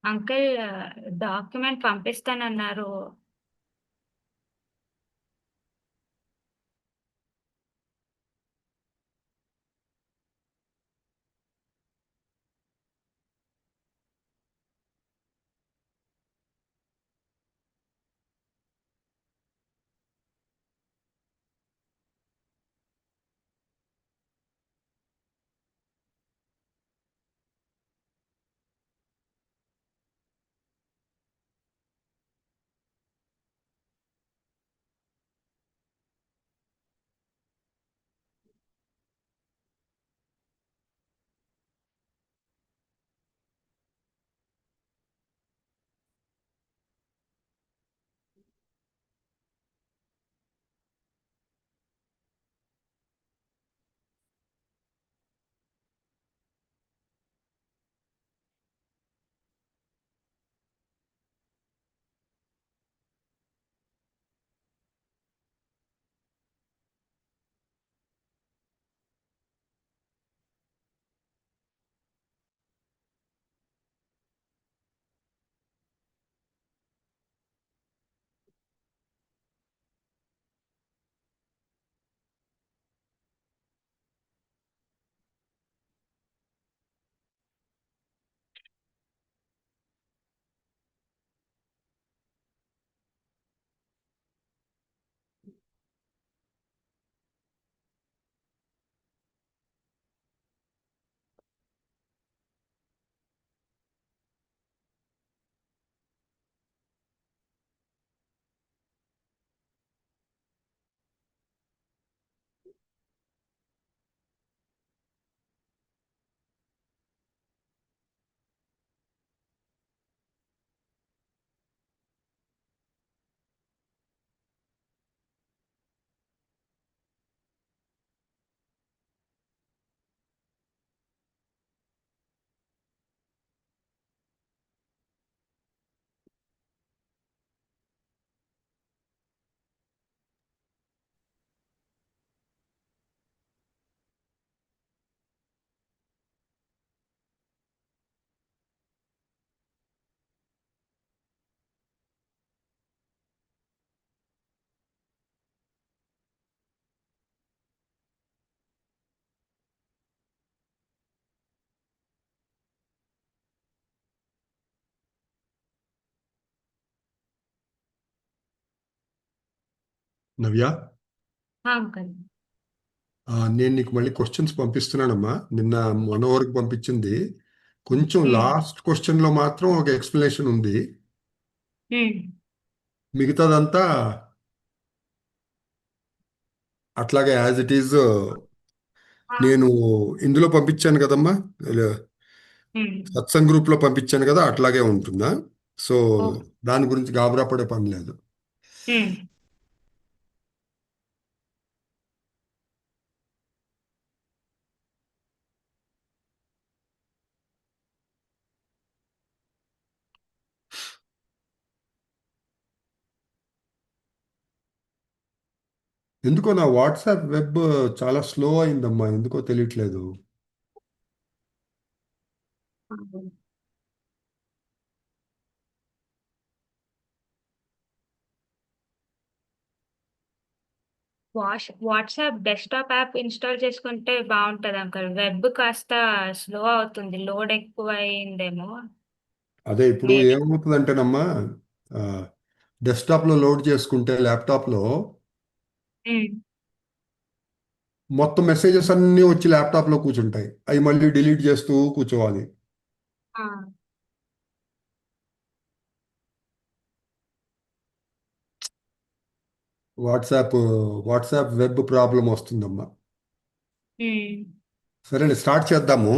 Uncle document పంపిస్తానన్నారు. Navya, uncle నేను నీకు మళ్ళీ క్వశ్చన్స్ పంపిస్తున్నానమ్మా. నిన్న 1 అవర్కి పంపించింది. కొంచెం లాస్ట్ క్వశ్చన్లో మాత్రం ఒక ఎక్స్ప్లెనేషన్ ఉంది. మిగతాదంతా అట్లాగే యాజ్ ఇట్ ఈజ్ ఆ, నేను ఇందులో పంపించాను కదమ్మా, ఉమ్, సత్సంగ్ గ్రూప్లో పంపించాను కదా, అట్లాగే ఉంటుందా? So okay. దాని గురించి గాబరా పడే పని లేదు. ఉమ్, ఎందుకో నా వాట్సాప్ వెబ్ చాలా స్లో అయిందమ్మా, ఎందుకో తెలియట్లేదు. వాట్సాప్ డెస్క్టాప్ యాప్ ఇన్స్టాల్ చేసుకుంటే బాగుంటది అంకల్. వెబ్ కాస్త స్లో అవుతుంది, లోడ్ ఎక్కువ అయిందేమో. అదే ఇప్పుడు మేబీ. ఏమవుతుందంటేనమ్మా, డెస్క్టాప్లో లోడ్ చేసుకుంటే ల్యాప్టాప్లో మొత్తం మెసేజెస్ అన్నీ వచ్చి ల్యాప్టాప్లో కూర్చుంటాయి. అవి మళ్ళీ డిలీట్ చేస్తూ కూర్చోవాలి. వాట్సాప్ వాట్సాప్ వెబ్ ప్రాబ్లం వస్తుందమ్మా. సరేలే, స్టార్ట్ చేద్దాము.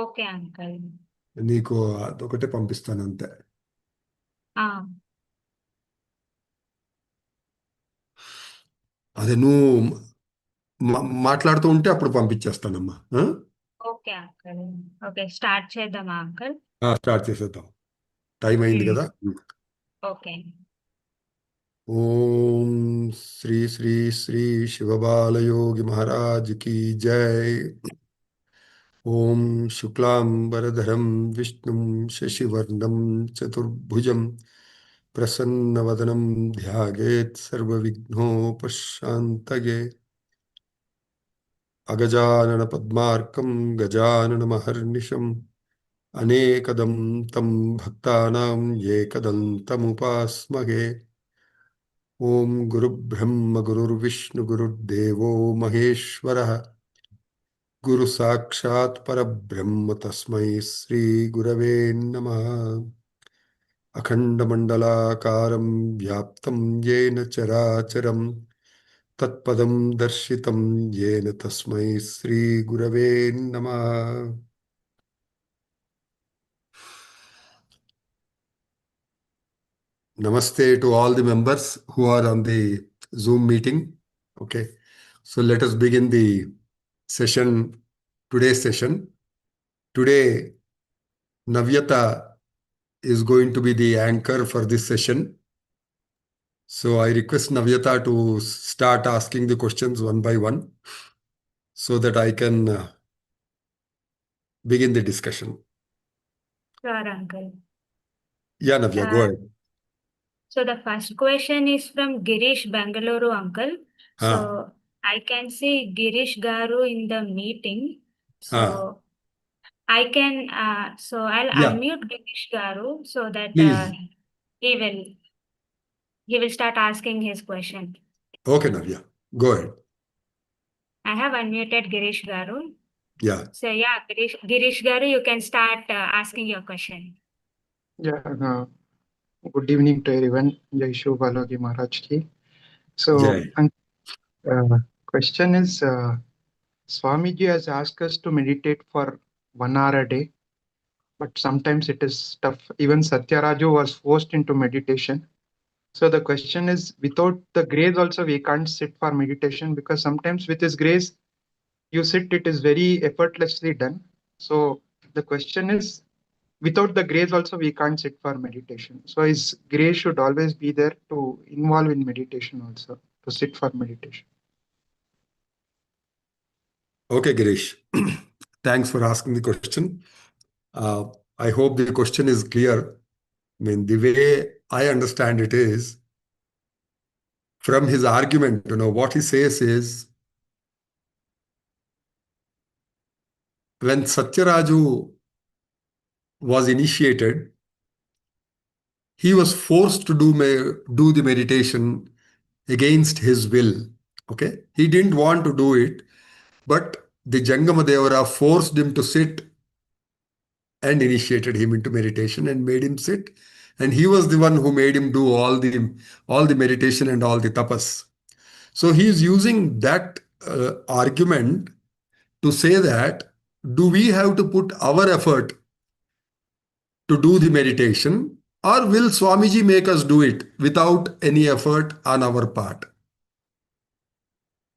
Okay uncle. నీకు అదొకటే పంపిస్తాను అంతే. అదే నువ్వు మాట్లాడుతూ ఉంటే అప్పుడు పంపించేస్తానమ్మా. Okay uncle. ఓకే, స్టార్ట్ చేద్దామా అంకల్? స్టార్ట్ చేసేద్దాం, టైం అయింది కదా. ఓకే. ఓం శ్రీ శ్రీ శ్రీ శివబాలయోగి మహారాజ్ की जय। ఓం శుక్లాంబరధరం విష్ణుం శశివర్ణం చతుర్భుజం ప్రసన్నవదనం ధ్యాయేత్ సర్వవిఘ్నోపశాంతయే। అగజానన పద్మార్కం గజాననమహర్నిశం అనేకదం తం భక్తానాం ఏకదంతముపాస్మహే। ఓం గురుబ్రహ్మ గురుర్విష్ణు గురుర్దేవో మహేశ్వరः గురు సాక్షాత్ పరబ్రహ్మ తస్మై శ్రీ గురవే నమః। అఖండమండలాకారం వ్యాప్తం येन చరాచరం తత్పదం దర్శితం येन తస్మై శ్రీ గురవే నమః। Namaste to all the members who are on the Zoom meeting. Okay, so let us begin the session, today's session. Today, Navyata is going to be the anchor for this session. So I request Navyata to start asking the questions one by one so that I can begin the discussion. Sure, uncle. Yeah, Navya, go ahead. So the first question is from Girish Bangalore, uncle. Ah, So I can see Girish Garu in the meeting. ah, So I'll yeah, unmute Girish Garu so that please. he will he will start asking his question. Okay, Navya, go ahead. I have unmuted Girish Garu. Yeah, So yeah, Girish Garu, you can start asking your question. Yeah, good evening to everyone. Jai Shivabalayogi Maharaj ki. So, Jai. question is, Swamiji has asked us to meditate for 1 hour a day, but sometimes it is tough. Even Satyaraju was forced into meditation. So the question is, without the grace also we can't sit for meditation, because sometimes with his grace you sit, it is very effortlessly done. So the question is, without the grace also we can't sit for meditation. So his grace should always be there to involve in meditation also, to sit for meditation. Okay, Girish. Thanks for asking the question. I hope the question is clear. I mean, the way I understand it is, from his argument, what he says is, when Satyaraju was initiated, he was forced to do the meditation against his will. Okay? He didn't want to do it, but the Jangama Devara forced him to sit and initiated him into meditation and made him sit. And he was the one who made him do all the meditation and all the tapas. So he is using that argument to say that, do we have to put our effort to do the meditation, or will Swamiji make us do it without any effort on our part?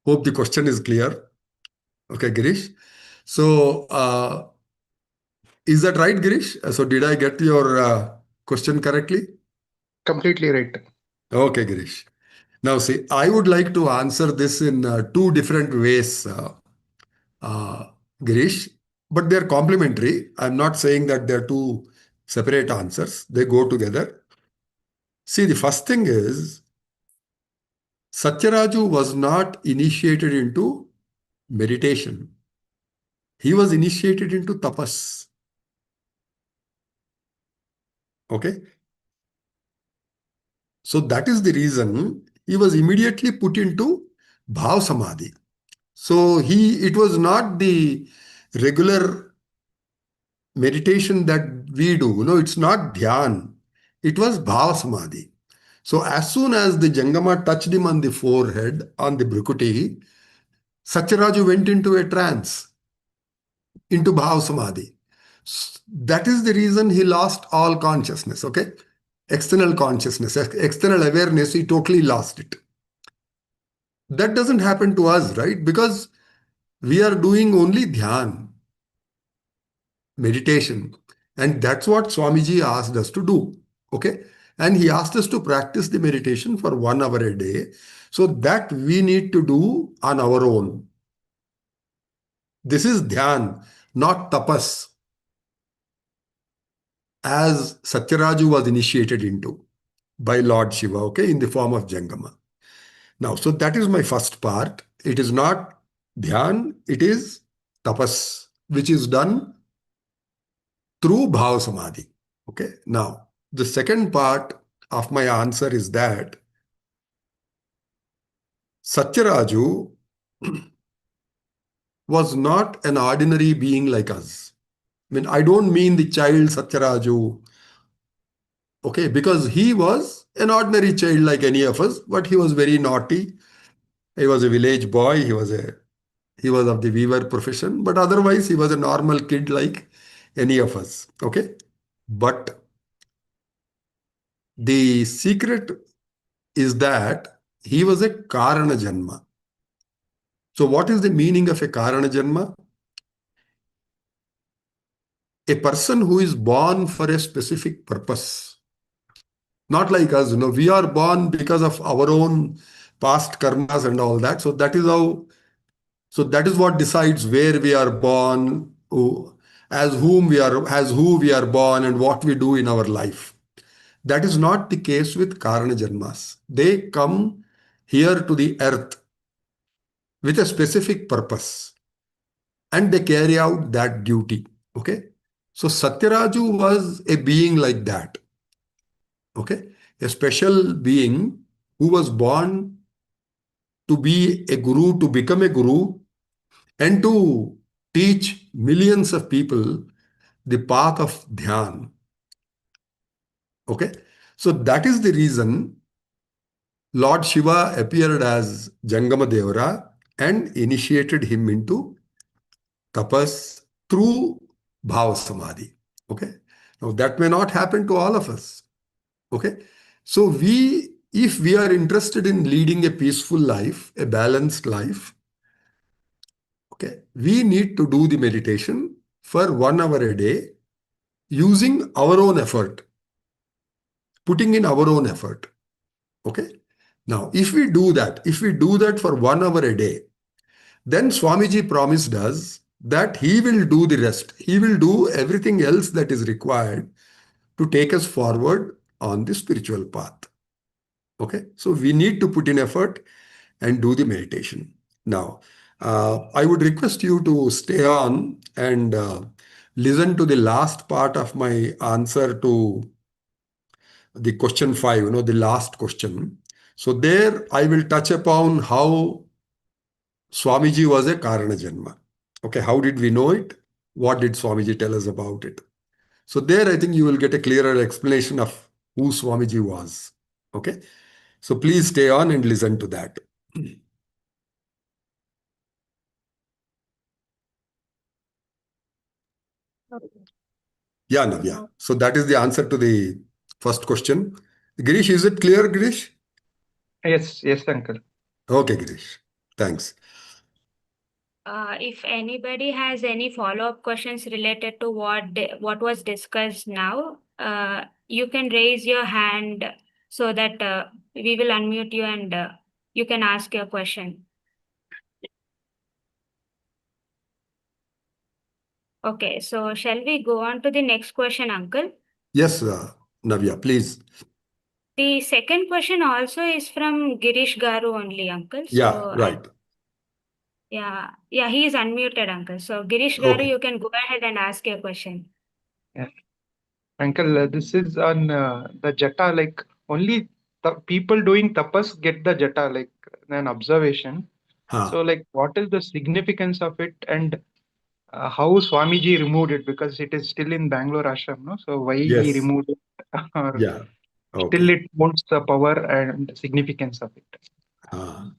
Hope the question is clear. Okay, Girish. So, is that right, Girish? So, did I get your question correctly? Completely right. Okay, Girish. Now, see, I would like to answer this in two different ways, uh, Girish, but they're complementary. I'm not saying that they're two separate answers, they go together. See, the first thing is, Satyaraju was not initiated into meditation. He was initiated into tapas. Okay. So that is the reason he was immediately put into bhav samadhi. So it was not the regular meditation that we do. No, it's not dhyan. It was bhav samadhi. So as soon as the Jangama touched him on the forehead, on the Bhrukuti, Satyaraju went into a trance, into bhav samadhi. That is the reason he lost all consciousness, okay? External consciousness, external awareness, he totally lost it. That doesn't happen to us, right? Because we are doing only dhyan, meditation. And that's what Swamiji asked us to do, okay? And he asked us to practice the meditation for 1 hour a day. So that we need to do on our own. This is dhyan, not tapas, as Satyaraju was initiated into by Lord Shiva, okay, in the form of Jangama. Now, so that is my first part. It is not dhyan, it is tapas, which is done through bhav samadhi. Okay. Now, the second part of my answer is that Satyaraju was not an ordinary being like us. I mean, I don't mean the child Satyaraju, okay, because he was an ordinary child like any of us, but he was very naughty. He was a village boy. He was of the weaver profession, but otherwise he was a normal kid like any of us. Okay. But the secret is that he was a Karana Janma. So what is the meaning of a Karana Janma? A person who is born for a specific purpose. Not like us, we are born because of our own past karmas and all that. So that is what decides where we are born, as who we are born, and what we do in our life. That is not the case with Karana Janmas. They come here to the earth with a specific purpose and they carry out that duty. Okay. So Satyaraju was a being like that. Okay. A special being who was born to be a guru, to become a guru, and to teach millions of people the path of dhyan. Okay. So that is the reason Lord Shiva appeared as Jangama Devara and initiated him into tapas through bhava samadhi. Okay. Now that may not happen to all of us. Okay. So if we are interested in leading a peaceful life, a balanced life, okay, we need to do the meditation for 1 hour a day using our own effort, putting in our own effort. Okay. Now, if we do that for 1 hour a day, then Swamiji promised us that he will do the rest. He will do everything else that is required to take us forward on the spiritual path. Okay. So we need to put in effort and do the meditation. Now, I would request you to stay on and listen to the last part of my answer to the question 5, the last question. So there I will touch upon how Swamiji was a Karana Janma. Okay, how did we know it? What did Swamiji tell us about it? So there I think you will get a clearer explanation of who Swamiji was. Okay, so please stay on and listen to that. Okay. Yeah, Navya. Oh, So that is the answer to the first question. Girish, is it clear, Girish? Yes, yes, uncle. Okay, Girish. Thanks. if anybody has any follow-up questions related to what was discussed now, you can raise your hand so that we will unmute you and you can ask your question. Okay, so shall we go on to the next question, Uncle? Yes, Navya, please. The second question also is from Girish Garu only, Uncle. Yeah, So, right. yeah, he is unmuted, Uncle. So, Girish Garu, Okay. you can go ahead and ask your question. Yeah. Uncle, this is on the jata, like only the people doing tapas get the jata, like an observation. So, Huh. like, what is the significance of it, and how Swamiji removed it? Because it is still in Bangalore ashram, no? So why he Yes. removed it, or Yeah. still Okay. it holds the power and significance of it? Uh,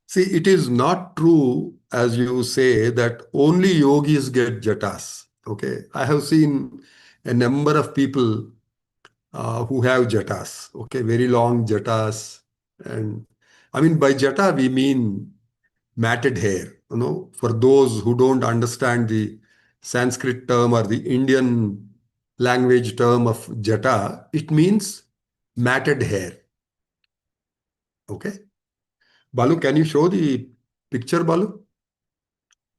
See, it is not true, as you say, that only yogis get jatas. Okay. I have seen a number of people who have jatas. Okay. Very long jatas. And I mean, by jata, we mean matted hair. For those who don't understand the Sanskrit term or the Indian language term of jata, it means matted hair. Okay. Balu, can you show the picture, Balu,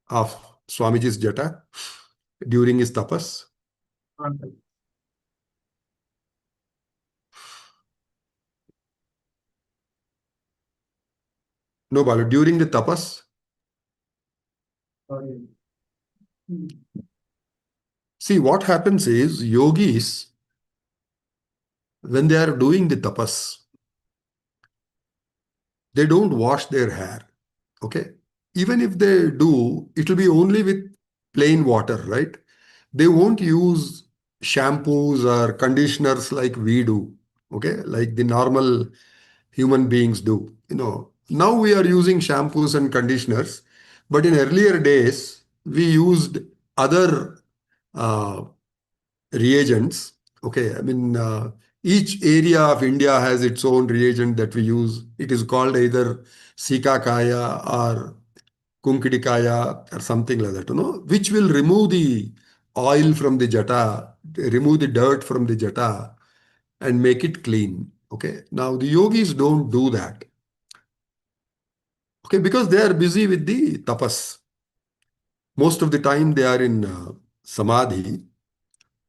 of Swamiji's jata during his tapas? No, Balu, during the tapas. See, what happens is yogis, when they are doing the tapas, they don't wash their hair. Okay. Even if they do, it will be only with plain water, right? They won't use shampoos or conditioners like we do. Okay. Like the normal human beings do. Now we are using shampoos and conditioners, but in earlier days, we used other uh, reagents. Okay. I mean, each area of India has its own reagent that we use. It is called either Sikakaya or Kunkidikaya or something like that, which will remove the oil from the jata, remove the dirt from the jata and make it clean. Okay. Now the yogis don't do that. Okay. Because they are busy with the tapas. Most of the time they are in samadhi.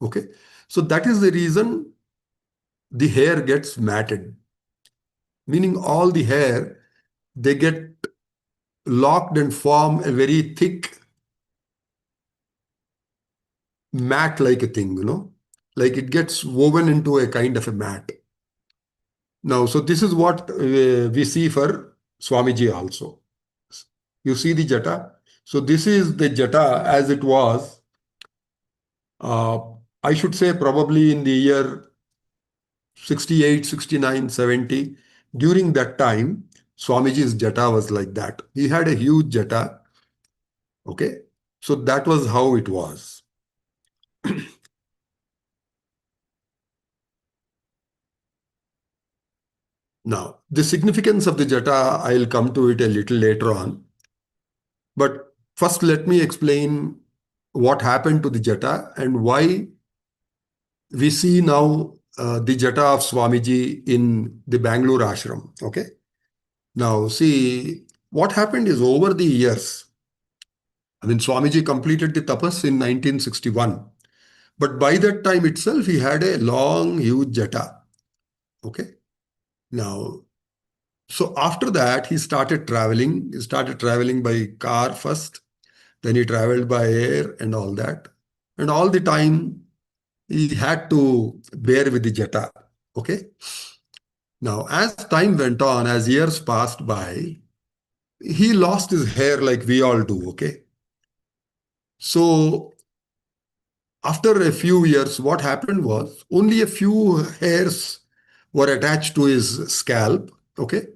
Okay. So that is the reason the hair gets matted, meaning all the hair, they get locked and form a very thick mat like a thing, like it gets woven into a kind of a mat. Now, so this is what we see for Swamiji also. You see the jata. So this is the jata as it was. Uh, I should say probably in the year 68, 69, 70. During that time, Swamiji's jata was like that. He had a huge jata. Okay. So that was how it was. Now, the significance of the jata, I'll come to it a little later on. But first, let me explain what happened to the jata and why we see now the jata of Swamiji in the Bangalore ashram. Okay. Now, see, what happened is over the years, I mean, Swamiji completed the tapas in 1961. But by that time itself, he had a long, huge jata. Okay. Now, so after that, he started traveling. He started traveling by car first. Then he traveled by air and all that. And all the time, he had to bear with the jata. Okay. Now, as time went on, as years passed by, he lost his hair like we all do. Okay. So, after a few years, what happened was only a few hairs were attached to his scalp. Okay.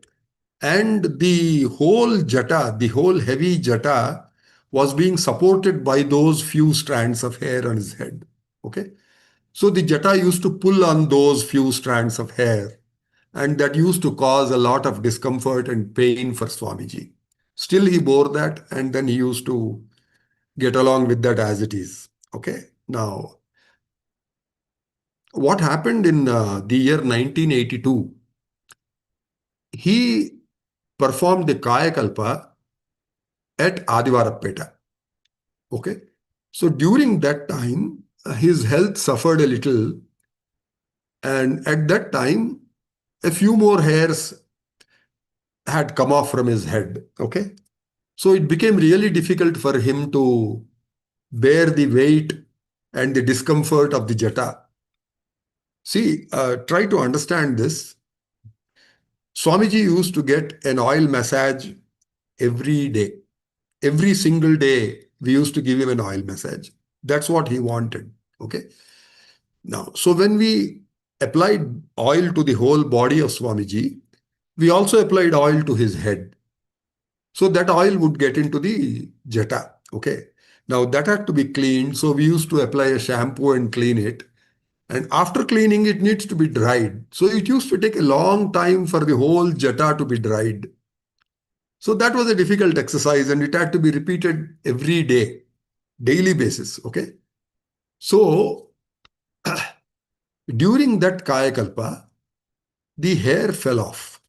And the whole jata, the whole heavy jata was being supported by those few strands of hair on his head. Okay. So the jata used to pull on those few strands of hair, and that used to cause a lot of discomfort and pain for Swamiji. Still, he bore that, and then he used to get along with that as it is. Okay. Now, what happened in the year 1982? He performed the Kaya Kalpa at Adivarappeta. Okay. So during that time, his health suffered a little, and at that time, a few more hairs had come off from his head. Okay. So it became really difficult for him to bear the weight and the discomfort of the jata. See, try to understand this. Swamiji used to get an oil massage every day. Every single day, we used to give him an oil massage. That's what he wanted. Okay. Now, so when we applied oil to the whole body of Swamiji, we also applied oil to his head. So that oil would get into the jata. Okay. Now that had to be cleaned. So we used to apply a shampoo and clean it. And after cleaning, it needs to be dried. So it used to take a long time for the whole jata to be dried. So that was a difficult exercise, and it had to be repeated every day, daily basis. Okay. So during that Kaya Kalpa, the hair fell off.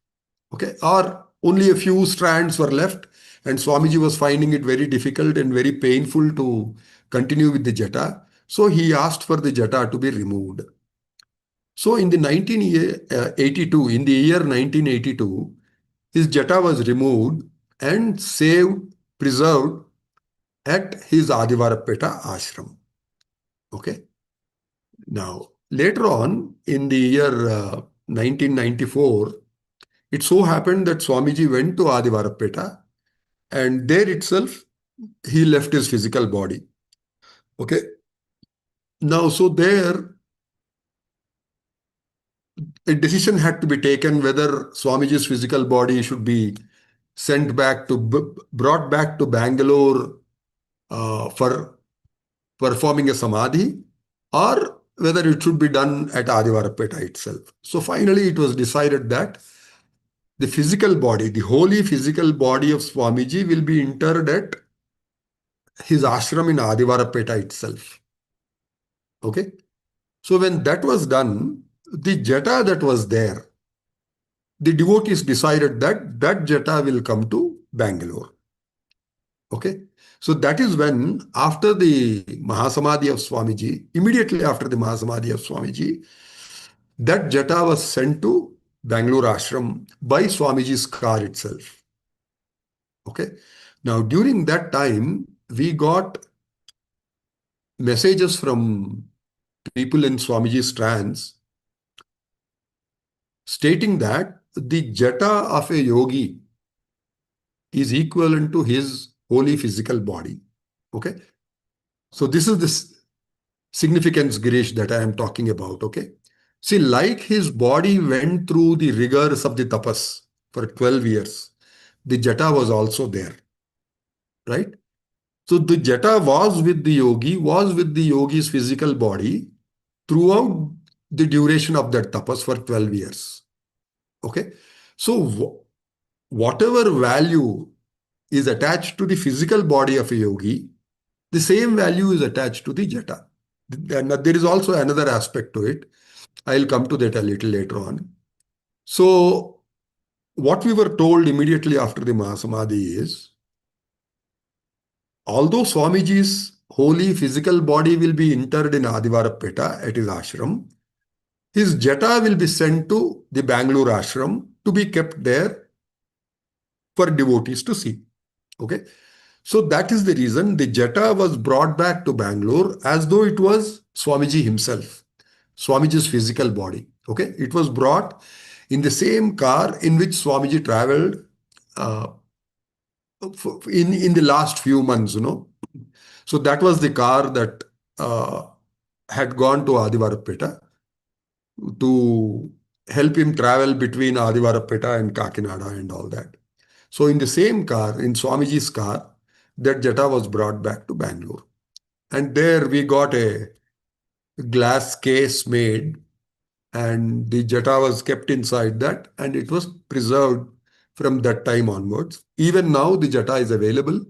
Okay. Or only a few strands were left, and Swamiji was finding it very difficult and very painful to continue with the jata. So he asked for the jata to be removed. So in the 1982, in the year 1982, his jata was removed and saved, preserved at his Adivarappeta ashram. Okay. Now, later on in the year 1994, it so happened that Swamiji went to Adivarappeta, and there itself he left his physical body. Okay. Now, so there a decision had to be taken whether Swamiji's physical body should be sent back to, brought back to Bangalore for performing a samadhi, or whether it should be done at Adivarappeta itself. So finally it was decided that the physical body, the holy physical body of Swamiji will be interred at his ashram in Adivarappeta itself. Okay. So when that was done, the jata that was there, the devotees decided that that jata will come to Bangalore. Okay. So that is when, after the Mahasamadhi of Swamiji, immediately after the Mahasamadhi of Swamiji, that jata was sent to Bangalore ashram by Swamiji's car itself. Okay. Now, during that time, we got messages from people in Swamiji's trance stating that the jata of a yogi is equivalent to his holy physical body. Okay. So this is the significance, Girish, that I am talking about. Okay. See, like his body went through the rigors of the tapas for 12 years, the jata was also there. Right. So the jata was with the yogi's physical body throughout the duration of that tapas for 12 years. Okay. So whatever value is attached to the physical body of a yogi, the same value is attached to the jata. And there is also another aspect to it. I'll come to that a little later on. So what we were told immediately after the Mahasamadhi is, although Swamiji's holy physical body will be interred in Adivarappeta at his ashram, his jata will be sent to the Bangalore ashram to be kept there for devotees to see. Okay. So that is the reason the jata was brought back to Bangalore as though it was Swamiji himself, Swamiji's physical body. Okay. It was brought in the same car in which Swamiji traveled in the last few months, So that was the car that had gone to Adivarappeta to help him travel between Adivarappeta and Kakinada and all that. So in the same car, in Swamiji's car, that jata was brought back to Bangalore. And there we got a glass case made, and the jata was kept inside that, and it was preserved from that time onwards. Even now, the jata is available.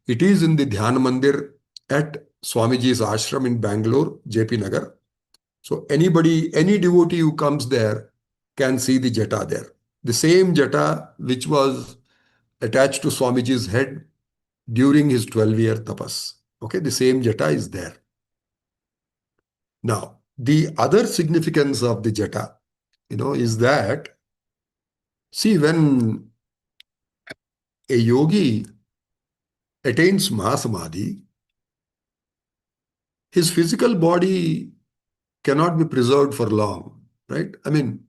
It is in the Dhyan Mandir at Swamiji's ashram in Bangalore, JP Nagar. So anybody, any devotee who comes there can see the jata there. The same jata which was attached to Swamiji's head during his 12-year tapas. Okay, the same jata is there. Now, the other significance of the jata, is that, see, when a yogi attains Mahasamadhi, his physical body cannot be preserved for long, right? I mean,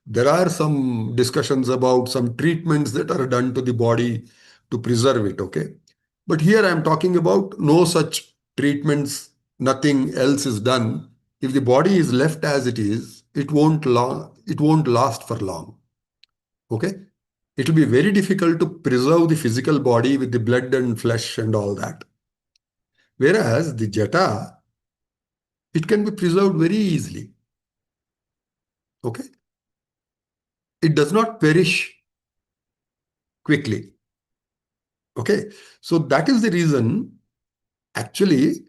there are some discussions about some treatments that are done to the body to preserve it, okay? But here I am talking about no such treatments, nothing else is done. If the body is left as it is, it won't last for long, okay? It will be very difficult to preserve the physical body with the blood and flesh and all that. Whereas the jata, it can be preserved very easily, okay? It does not perish quickly. Okay, so that is the reason, actually,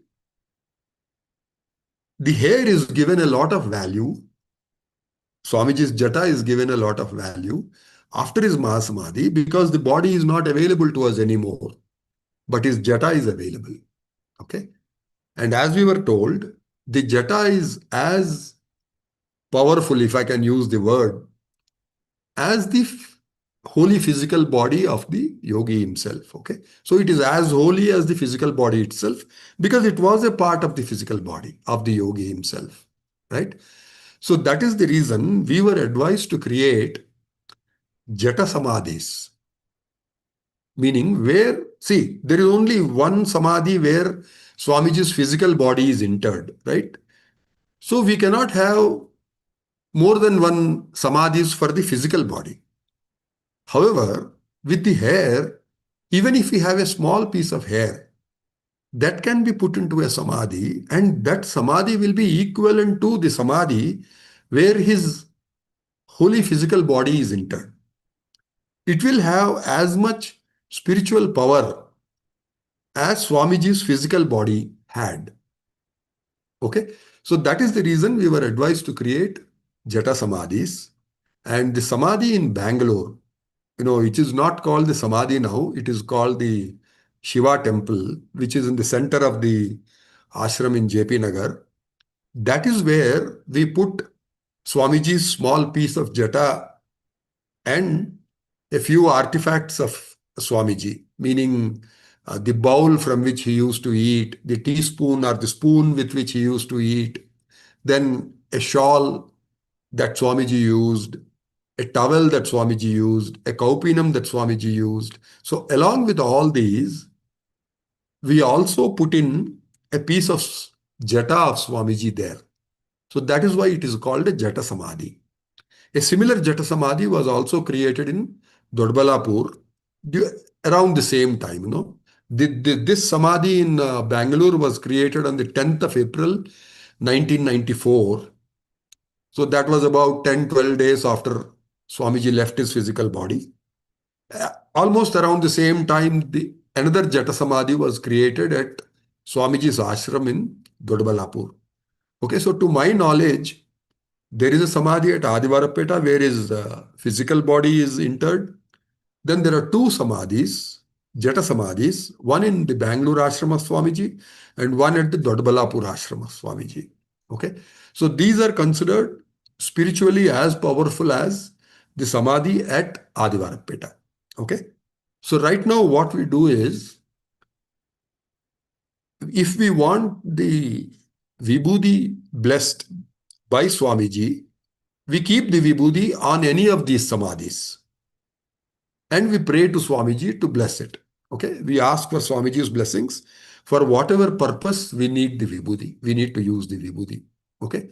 the hair is given a lot of value. Swamiji's jata is given a lot of value after his Mahasamadhi, because the body is not available to us anymore, but his jata is available. Okay, and as we were told, the jata is as powerful, if I can use the word, as the holy physical body of the yogi himself. Okay, so it is as holy as the physical body itself, because it was a part of the physical body of the yogi himself, right? So that is the reason we were advised to create jata samadhis, meaning where, see, there is only one samadhi where Swamiji's physical body is interred, right? So we cannot have more than one samadhis for the physical body. However, with the hair, even if we have a small piece of hair, that can be put into a samadhi, and that samadhi will be equivalent to the samadhi where his holy physical body is interred. It will have as much spiritual power as Swamiji's physical body had. Okay, so that is the reason we were advised to create jata samadhis. And the samadhi in Bangalore, it is not called the Samadhi now. It is called the Shiva temple, which is in the center of the ashram in JP Nagar. That is where we put Swamiji's small piece of jata and a few artifacts of Swamiji, meaning the bowl from which he used to eat, the teaspoon or the spoon with which he used to eat, then a shawl that Swamiji used, a towel that Swamiji used, a kaupinam that Swamiji used. So along with all these, we also put in a piece of jata of Swamiji there. So that is why it is called a jata samadhi. A similar jata samadhi was also created in Dodbalapur around the same time. This samadhi in Bangalore was created on the 10th of April, 1994. So that was about 10-12 days after Swamiji left his physical body. Almost around the same time, another Jata Samadhi was created at Swamiji's ashram in Dodbalapur. Okay, so to my knowledge, there is a Samadhi at Adivarapeta where his physical body is interred. Then there are two Samadhis, Jata Samadhis, one in the Bangalore ashram of Swamiji and one at the Dodbalapur ashram of Swamiji. Okay, so these are considered spiritually as powerful as the Samadhi at Adivarapeta. Okay, so right now what we do is, if we want the Vibhuti blessed by Swamiji, we keep the Vibhuti on any of these Samadhis and we pray to Swamiji to bless it. Okay, we ask for Swamiji's blessings for whatever purpose we need the Vibhuti. We need to use the Vibhuti. Okay,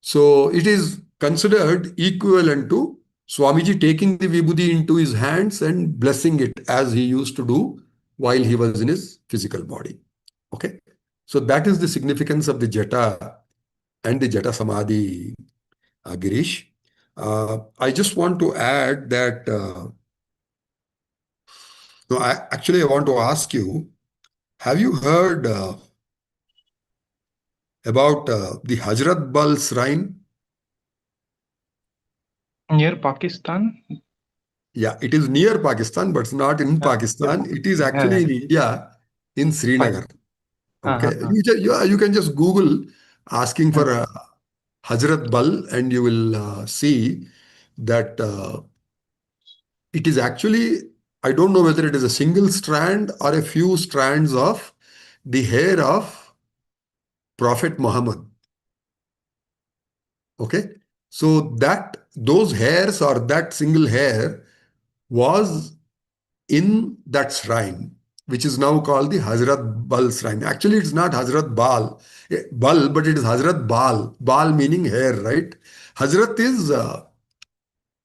so it is considered equivalent to Swamiji taking the Vibhuti into his hands and blessing it as he used to do while he was in his physical body. Okay. So that is the significance of the Jata and the Jata Samadhi, Girish. I just want to add that, no, I want to ask you, have you heard about the Hazrat Bal Shrine? Near Pakistan? Yeah, it is near Pakistan, but it's not in Pakistan. It is Yeah, actually in India, in fine. Srinagar. Okay, Uh-huh. you can just Google asking Uh, for Hazrat Bal, and you will see that it is actually, I don't know whether it is a single strand or a few strands of the hair of Prophet Muhammad. Okay, so that those hairs or that single hair was in that shrine, which is now called the Hazrat Bal shrine. Actually, it's not Hazrat Bal, but it is Hazrat Bal. Bal meaning hair, right? Hazrat is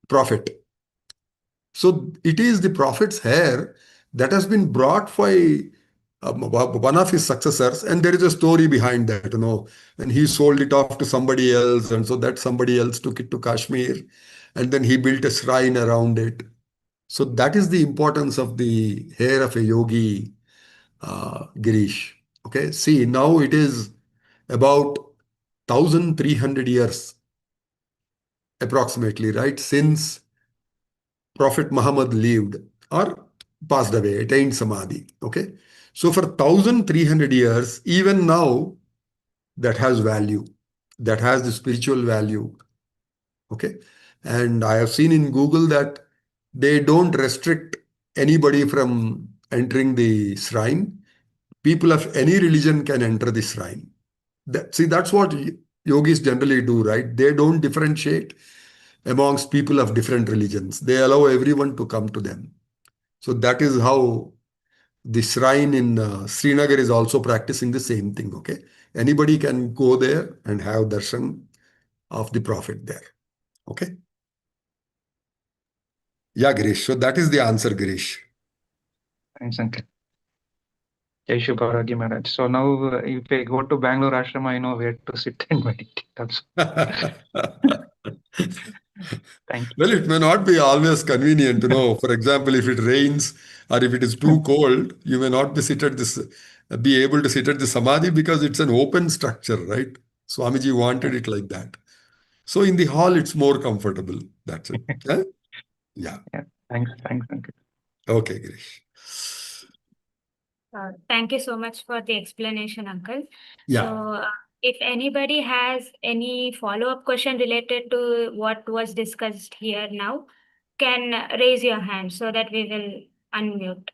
prophet. So it is the prophet's hair that has been brought by one of his successors, and there is a story behind that, and he sold it off to somebody else, and so that somebody else took it to Kashmir, and then he built a shrine around it. So that is the importance of the hair of a yogi, Girish. Okay, see, now it is about 1,300 years approximately, right, since Prophet Muhammad lived or passed away, attained Samadhi. Okay, so for 1,300 years, even now, that has value, that has the spiritual value. Okay, and I have seen in Google that they don't restrict anybody from entering the shrine. People of any religion can enter the shrine. See, that's what yogis generally do, right? They don't differentiate amongst people of different religions. They allow everyone to come to them. So that is how the shrine in Srinagar is also practicing the same thing. Okay, anybody can go there and have darshan of the prophet there. Okay. Yeah, Girish. So that is the answer, Girish. Thanks, Uncle. Jai Shivabalayogi Maharaj. So now, if I go to Bangalore ashram, I know where to sit and meditate also. Thank you. Well, it may not be always convenient to know. For example, if it rains or if it is too cold, you may not be able to sit at the samadhi because it's an open structure, right? Swamiji wanted it like that. So in the hall, it's more comfortable. That's it. Yeah. Yeah. Yeah, thanks, Uncle. Okay, Girish. Thank you so much for the explanation, Uncle. Yeah. So, if anybody has any follow-up question related to what was discussed here now, can raise your hand so that we will unmute.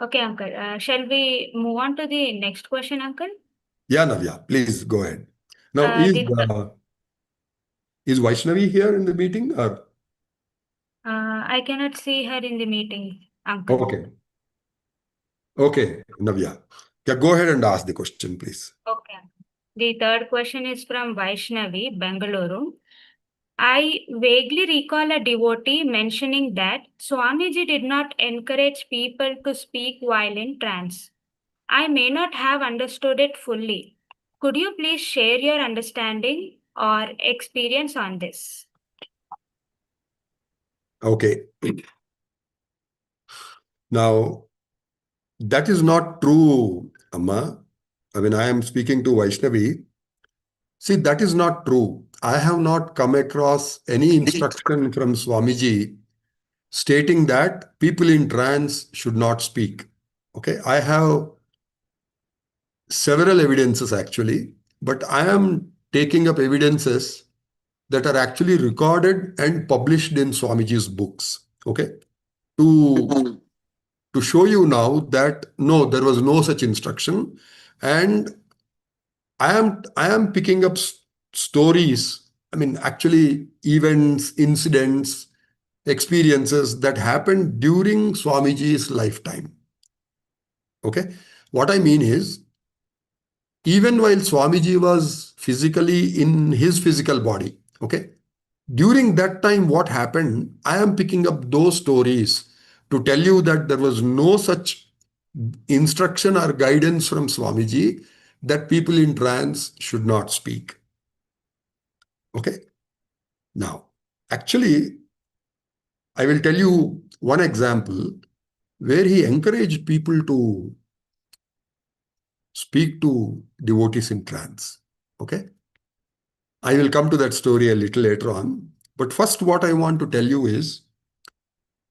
Okay, Uncle. Shall we move on to the next question, Uncle? Yeah, Navya, please go ahead. Now, The is Vaishnavi here in the meeting or? I cannot see her in the meeting, Uncle. Okay. Okay, Navya. Yeah, go ahead and ask the question, please. Okay. The third question is from Vaishnavi, Bengaluru. I vaguely recall a devotee mentioning that Swamiji did not encourage people to speak while in trance. I may not have understood it fully. Could you please share your understanding or experience on this? Okay. Now, that is not true, Amma. I mean, I am speaking to Vaishnavi. See, that is not true. I have not come across any instruction from Swamiji stating that people in trance should not speak. Okay, I have several evidences actually, but I am taking up evidences that are actually recorded and published in Swamiji's books. Okay, to to show you now that no, there was no such instruction, and I am picking up stories. I mean, actually, events, incidents, experiences that happened during Swamiji's lifetime. Okay, what I mean is, even while Swamiji was physically in his physical body, okay, During that time, what happened? I am picking up those stories to tell you that there was no such instruction or guidance from Swamiji that people in trance should not speak. Okay. Now, actually, I will tell you one example where he encouraged people to speak to devotees in trance. Okay. I will come to that story a little later on. But first, what I want to tell you is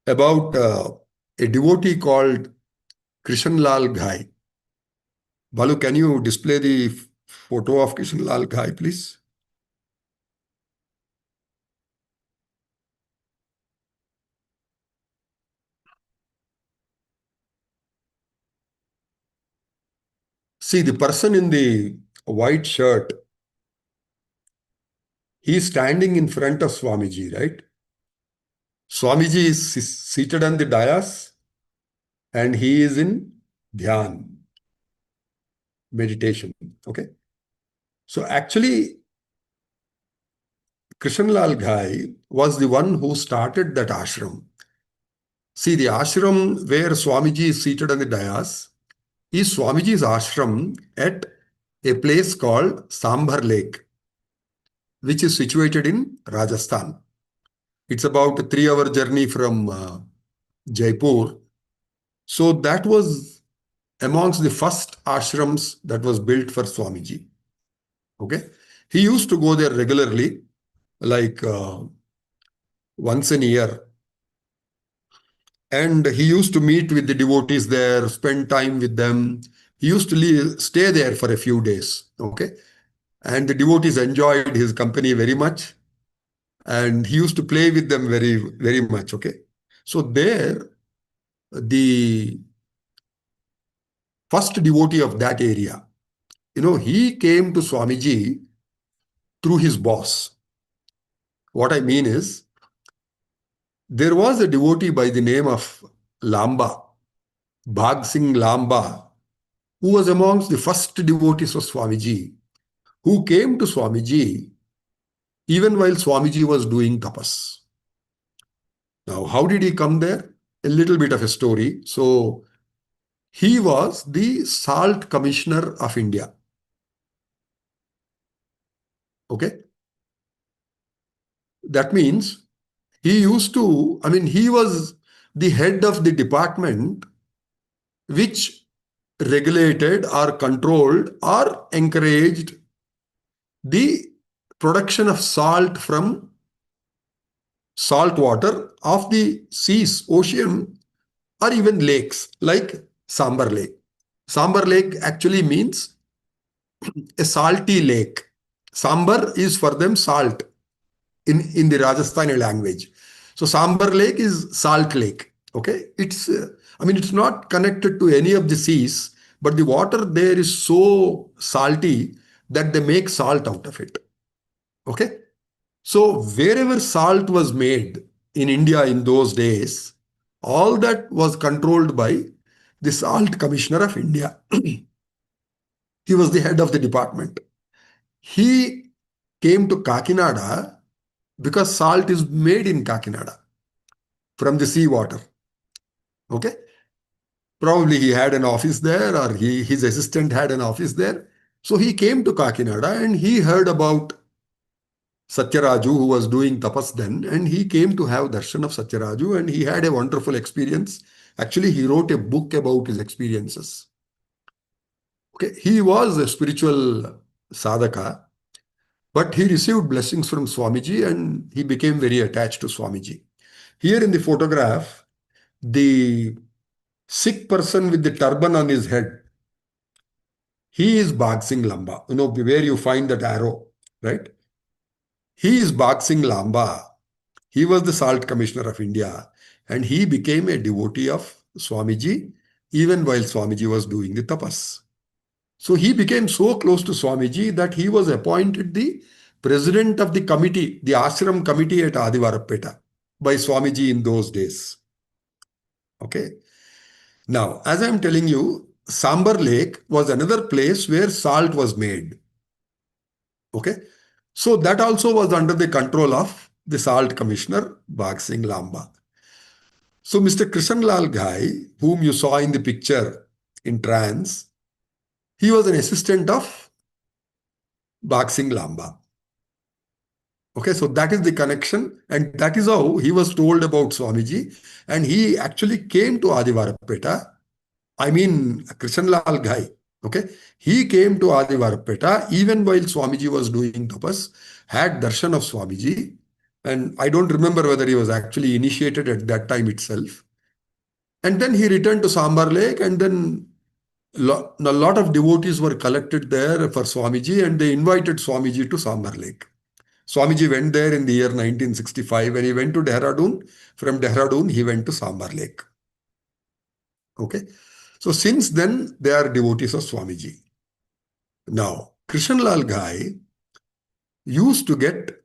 about a devotee called Krishanlal Ghai. Balu, can you display the photo of Krishanlal Ghai, please? See, the person in the white shirt, he is standing in front of Swamiji, right? Swamiji is seated on the dais and he is in dhyan, meditation. Okay. So actually, Krishanlal Ghai was the one who started that ashram. See, the ashram where Swamiji is seated on the dais is Swamiji's ashram at a place called Sambhar Lake, which is situated in Rajasthan. It's about a 3-hour journey from Jaipur. So that was amongst the first ashrams that was built for Swamiji. Okay. He used to go there regularly, like once in a year. And he used to meet with the devotees there, spend time with them. He used to stay there for a few days. Okay. And the devotees enjoyed his company very much. And he used to play with them very, very much. Okay. So there, the first devotee of that area, he came to Swamiji through his boss. What I mean is, there was a devotee by the name of Lamba, Bhag Singh Lamba, who was amongst the first devotees of Swamiji, who came to Swamiji even while Swamiji was doing tapas. Now, how did he come there? A little bit of a story. So, he was the Salt Commissioner of India. Okay? That means he was the head of the department which regulated or controlled or encouraged the production of salt from salt water of the seas, ocean, or even lakes like Sambar Lake. Sambar Lake actually means a salty lake. Sambar is for them salt in the Rajasthani language. So Sambar Lake is salt lake. Okay. It's not connected to any of the seas, but the water there is so salty that they make salt out of it. Okay. So wherever salt was made in India in those days, all that was controlled by the Salt Commissioner of India. He was the head of the department. He came to Kakinada because salt is made in Kakinada from the seawater. Okay. Probably he had an office there or his assistant had an office there. So he came to Kakinada and he heard about Satyaraju, who was doing tapas then, and he came to have darshan of Satyaraju and he had a wonderful experience. Actually, he wrote a book about his experiences. Okay. He was a spiritual sadhaka, but he received blessings from Swamiji and he became very attached to Swamiji. Here in the photograph, the sick person with the turban on his head, he is Bhag Singh Lamba. Where you find that arrow, right? He is Bhag Singh Lamba. He was the Salt Commissioner of India and he became a devotee of Swamiji even while Swamiji was doing the tapas. So he became so close to Swamiji that he was appointed the president of the committee, the ashram committee at Adivarapeta by Swamiji in those days. Okay. Now, as I'm telling you, Sambar Lake was another place where salt was made. Okay. So that also was under the control of the Salt Commissioner, Bhag Singh Lamba. So Mr. Krishan Lal Ghai, whom you saw in the picture in trance, he was an assistant of Bhag Singh Lamba. Okay, so that is the connection, and that is how he was told about Swamiji, and he actually came to Adivarapeta. I mean, Krishan Lal Ghai. Okay, he came to Adivarapeta even while Swamiji was doing tapas, had darshan of Swamiji, and I don't remember whether he was actually initiated at that time itself. And then he returned to Sambar Lake, and then a lot of devotees were collected there for Swamiji, and they invited Swamiji to Sambar Lake. Swamiji went there in the year 1965. When he went to Dehradun, from Dehradun, he went to Sambar Lake. Okay. So since then, they are devotees of Swamiji. Now, Krishan Lal Ghai used to get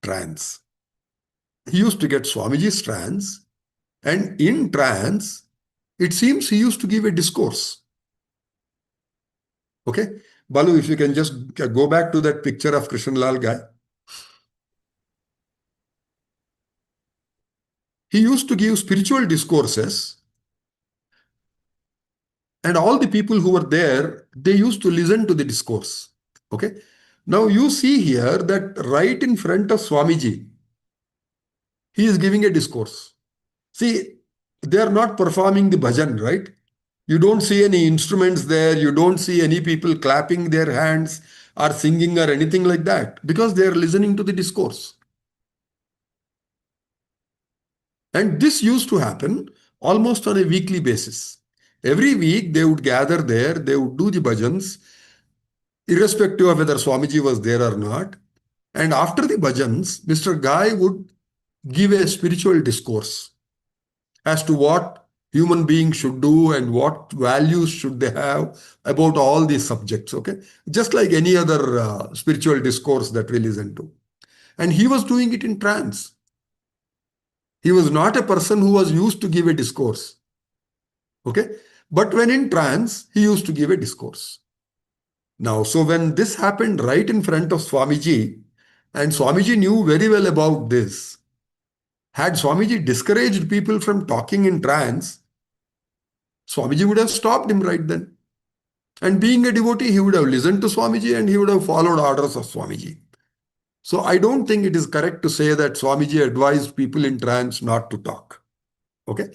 trance. He used to get Swamiji's trance, and in trance, it seems he used to give a discourse. Okay. Balu, if you can just go back to that picture of Krishan Lal Ghai. He used to give spiritual discourses, and all the people who were there, they used to listen to the discourse. Okay. Now you see here that right in front of Swamiji, he is giving a discourse. See, they are not performing the bhajan, right? You don't see any instruments there. You don't see any people clapping their hands or singing or anything like that, because they are listening to the discourse. And this used to happen almost on a weekly basis. Every week they would gather there, they would do the bhajans, irrespective of whether Swamiji was there or not. And after the bhajans, Mr. Ghai would give a spiritual discourse as to what human beings should do and what values should they have about all these subjects. Okay, just like any other spiritual discourse that we listen to. And he was doing it in trance. He was not a person who was used to give a discourse. Okay, but when in trance, he used to give a discourse. Now, so when this happened right in front of Swamiji, and Swamiji knew very well about this, had Swamiji discouraged people from talking in trance, Swamiji would have stopped him right then. And being a devotee, he would have listened to Swamiji and he would have followed orders of Swamiji. So I don't think it is correct to say that Swamiji advised people in trance not to talk. Okay.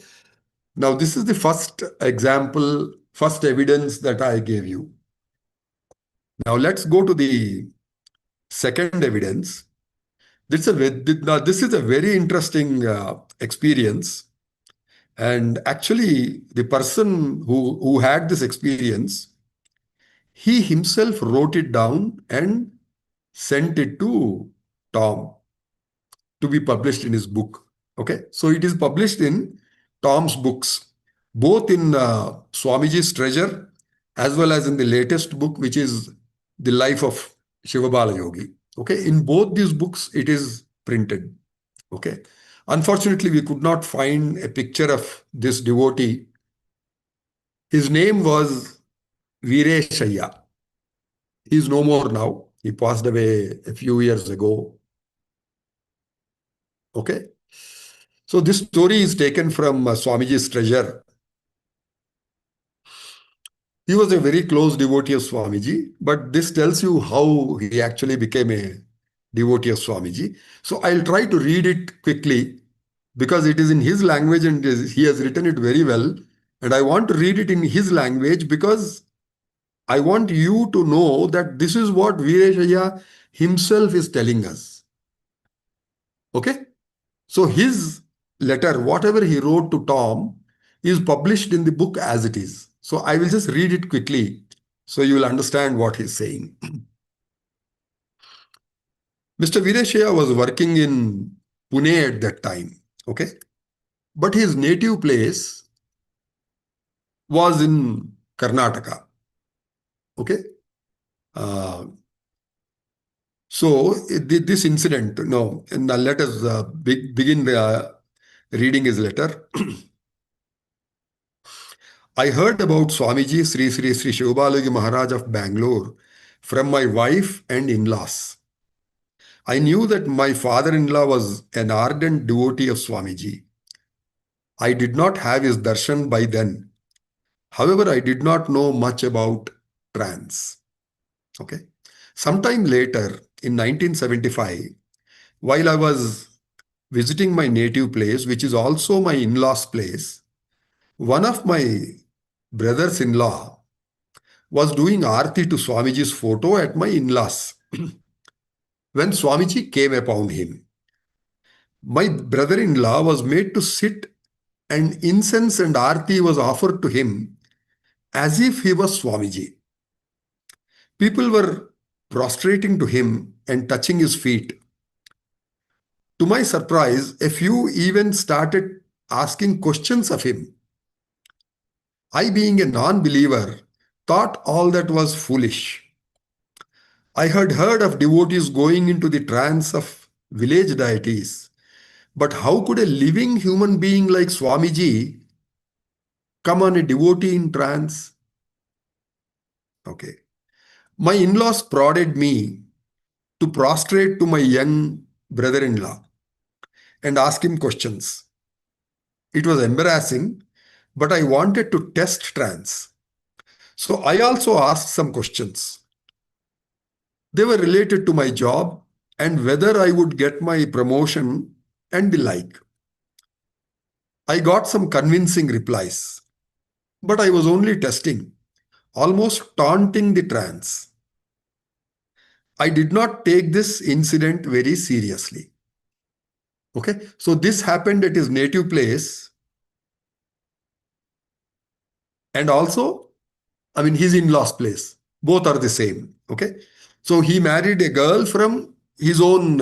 Now, this is the first example, first evidence that I gave you. Now, let's go to the second evidence. This is a very interesting experience. And actually, the person who had this experience, he himself wrote it down and sent it to Tom to be published in his book. Okay, so it is published in Tom's books, both in Swamiji's Treasure as well as in the latest book, which is The Life of Shivabalayogi. Okay, in both these books, it is printed. Okay, unfortunately, we could not find a picture of this devotee. His name was Vireshaya. He is no more now. He passed away a few years ago. Okay. So this story is taken from Swamiji's Treasure. He was a very close devotee of Swamiji, but this tells you how he actually became a devotee of Swamiji. So I'll try to read it quickly because it is in his language and he has written it very well. And I want to read it in his language because I want you to know that this is what Vireshaya himself is telling us. Okay? So his letter, whatever he wrote to Tom, is published in the book as it is. So I will just read it quickly so you will understand what he's saying. Mr. Vireshaya was working in Pune at that time. Okay? But his native place was in Karnataka. Okay? So this incident, no, and let us begin reading his letter. I heard about Swamiji Sri Shivabalayogi Maharaj of Bangalore from my wife and in-laws. I knew that my father-in-law was an ardent devotee of Swamiji. I did not have his darshan by then. However, I did not know much about trance. Okay. Sometime later, in 1975, while I was visiting my native place, which is also my in-laws' place, one of my brothers-in-law was doing arti to Swamiji's photo at my in-laws. When Swamiji came upon him, my brother-in-law was made to sit, and incense and arti was offered to him as if he was Swamiji. People were prostrating to him and touching his feet. To my surprise, a few even started asking questions of him. I, being a non-believer, thought all that was foolish. I had heard of devotees going into the trance of village deities, but how could a living human being like Swamiji come on a devotee in trance? Okay. My in-laws prodded me to prostrate to my young brother-in-law and ask him questions. It was embarrassing, but I wanted to test trance. So I also asked some questions. They were related to my job and whether I would get my promotion and the like. I got some convincing replies, but I was only testing, almost taunting the trance. I did not take this incident very seriously. Okay, so this happened at his native place, and also, his in-laws' place. Both are the same. Okay, so he married a girl from his own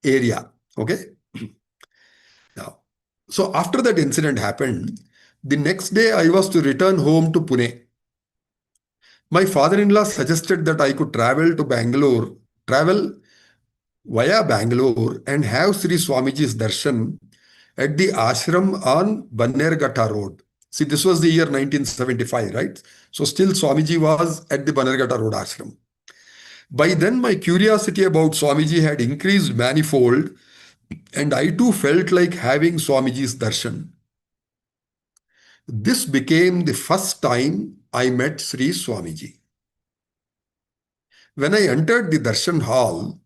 area. Okay, now, so after that incident happened, the next day I was to return home to Pune. My father-in-law suggested that I could travel via Bangalore and have Sri Swamiji's darshan at the ashram on Bannerghatta Road. See, this was the year 1975, right? So still Swamiji was at the Bannerghatta Road ashram. By then, my curiosity about Swamiji had increased manifold, and I too felt like having Swamiji's darshan. This became the first time I met Sri Swamiji. When I entered the darshan hall,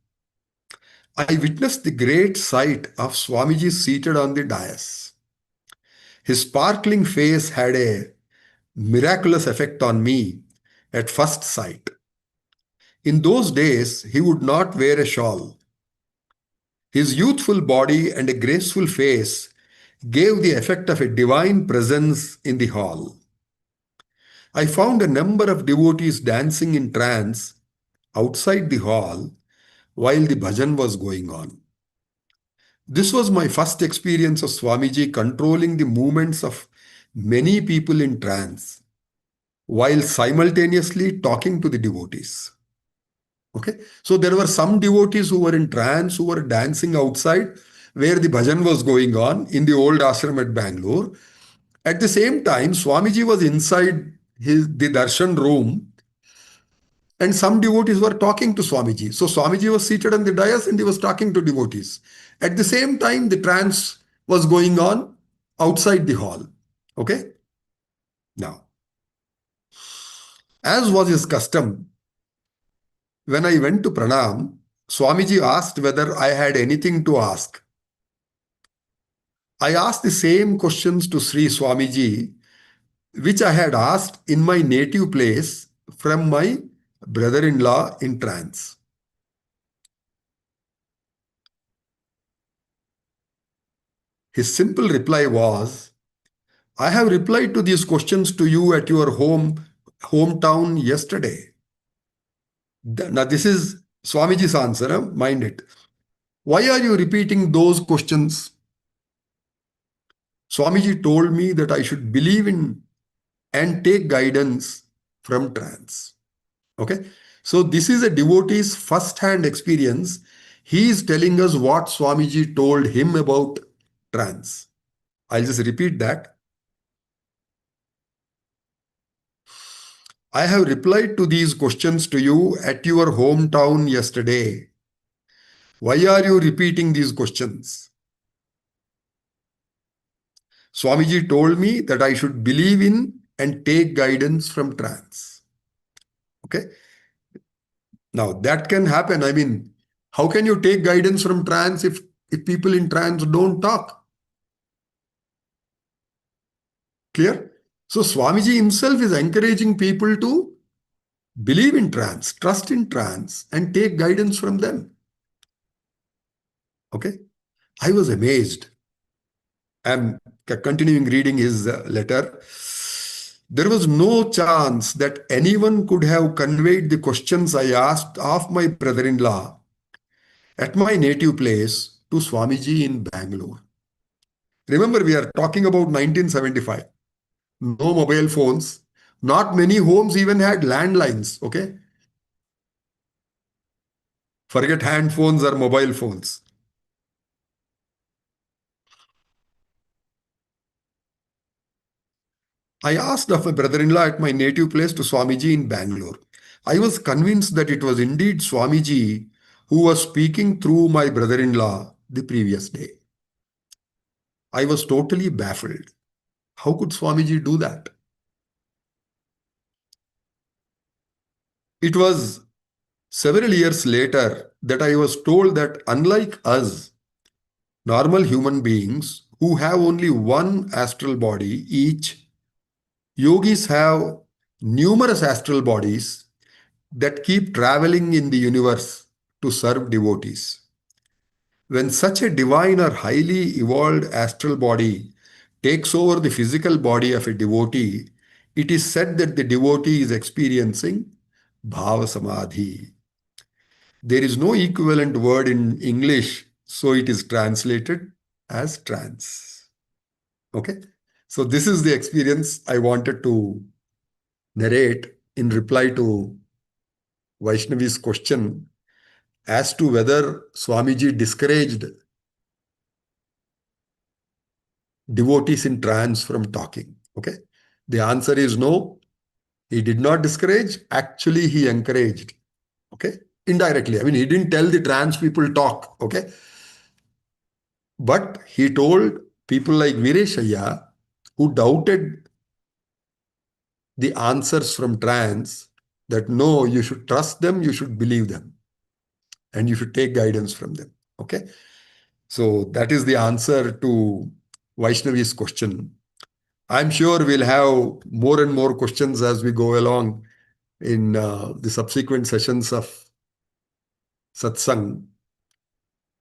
I witnessed the great sight of Swamiji seated on the dais. His sparkling face had a miraculous effect on me at first sight. In those days, he would not wear a shawl. His youthful body and a graceful face gave the effect of a divine presence in the hall. I found a number of devotees dancing in trance outside the hall while the bhajan was going on. This was my first experience of Swamiji controlling the movements of many people in trance while simultaneously talking to the devotees. Okay, so there were some devotees who were in trance, who were dancing outside where the bhajan was going on in the old ashram at Bangalore. At the same time, Swamiji was inside the darshan room, and some devotees were talking to Swamiji. So Swamiji was seated on the dais and he was talking to devotees. At the same time, the trance was going on outside the hall. Okay? Now, as was his custom, when I went to pranam, Swamiji asked whether I had anything to ask. I asked the same questions to Sri Swamiji, which I had asked in my native place from my brother-in-law in trance. His simple reply was, I have replied to these questions to you at your hometown yesterday. Now this is Swamiji's answer, mind it. Why are you repeating those questions? Swamiji told me that I should believe in and take guidance from trance. Okay, so this is a devotee's first-hand experience. He is telling us what Swamiji told him about trance. I'll just repeat that. I have replied to these questions to you at your hometown yesterday. Why are you repeating these questions? Swamiji told me that I should believe in and take guidance from trance. Okay. Now that can happen. I mean, how can you take guidance from trance if people in trance don't talk? Clear? So Swamiji himself is encouraging people to believe in trance, trust in trance, and take guidance from them. Okay. I was amazed. I'm continuing reading his letter. There was no chance that anyone could have conveyed the questions I asked of my brother-in-law at my native place to Swamiji in Bangalore. Remember, we are talking about 1975. No mobile phones. Not many homes even had landlines. Okay. Forget hand phones or mobile phones. I asked of my brother-in-law at my native place to Swamiji in Bangalore. I was convinced that it was indeed Swamiji who was speaking through my brother-in-law the previous day. I was totally baffled. How could Swamiji do that? It was several years later that I was told that unlike us, normal human beings who have only one astral body each, yogis have numerous astral bodies that keep traveling in the universe to serve devotees. When such a divine or highly evolved astral body takes over the physical body of a devotee, it is said that the devotee is experiencing bhava samadhi. There is no equivalent word in English, so it is translated as trance. Okay? So, this is the experience I wanted to narrate in reply to Vaishnavi's question as to whether Swamiji discouraged devotees in trance from talking. Okay? The answer is no. He did not discourage. Actually, he encouraged. Okay? Indirectly. I mean, he didn't tell the trance people talk. Okay? But he told people like Vireshaya who doubted the answers from trance that no, you should trust them, you should believe them, and you should take guidance from them. Okay? So that is the answer to Vaishnavi's question. I'm sure we'll have more and more questions as we go along in the subsequent sessions of Satsang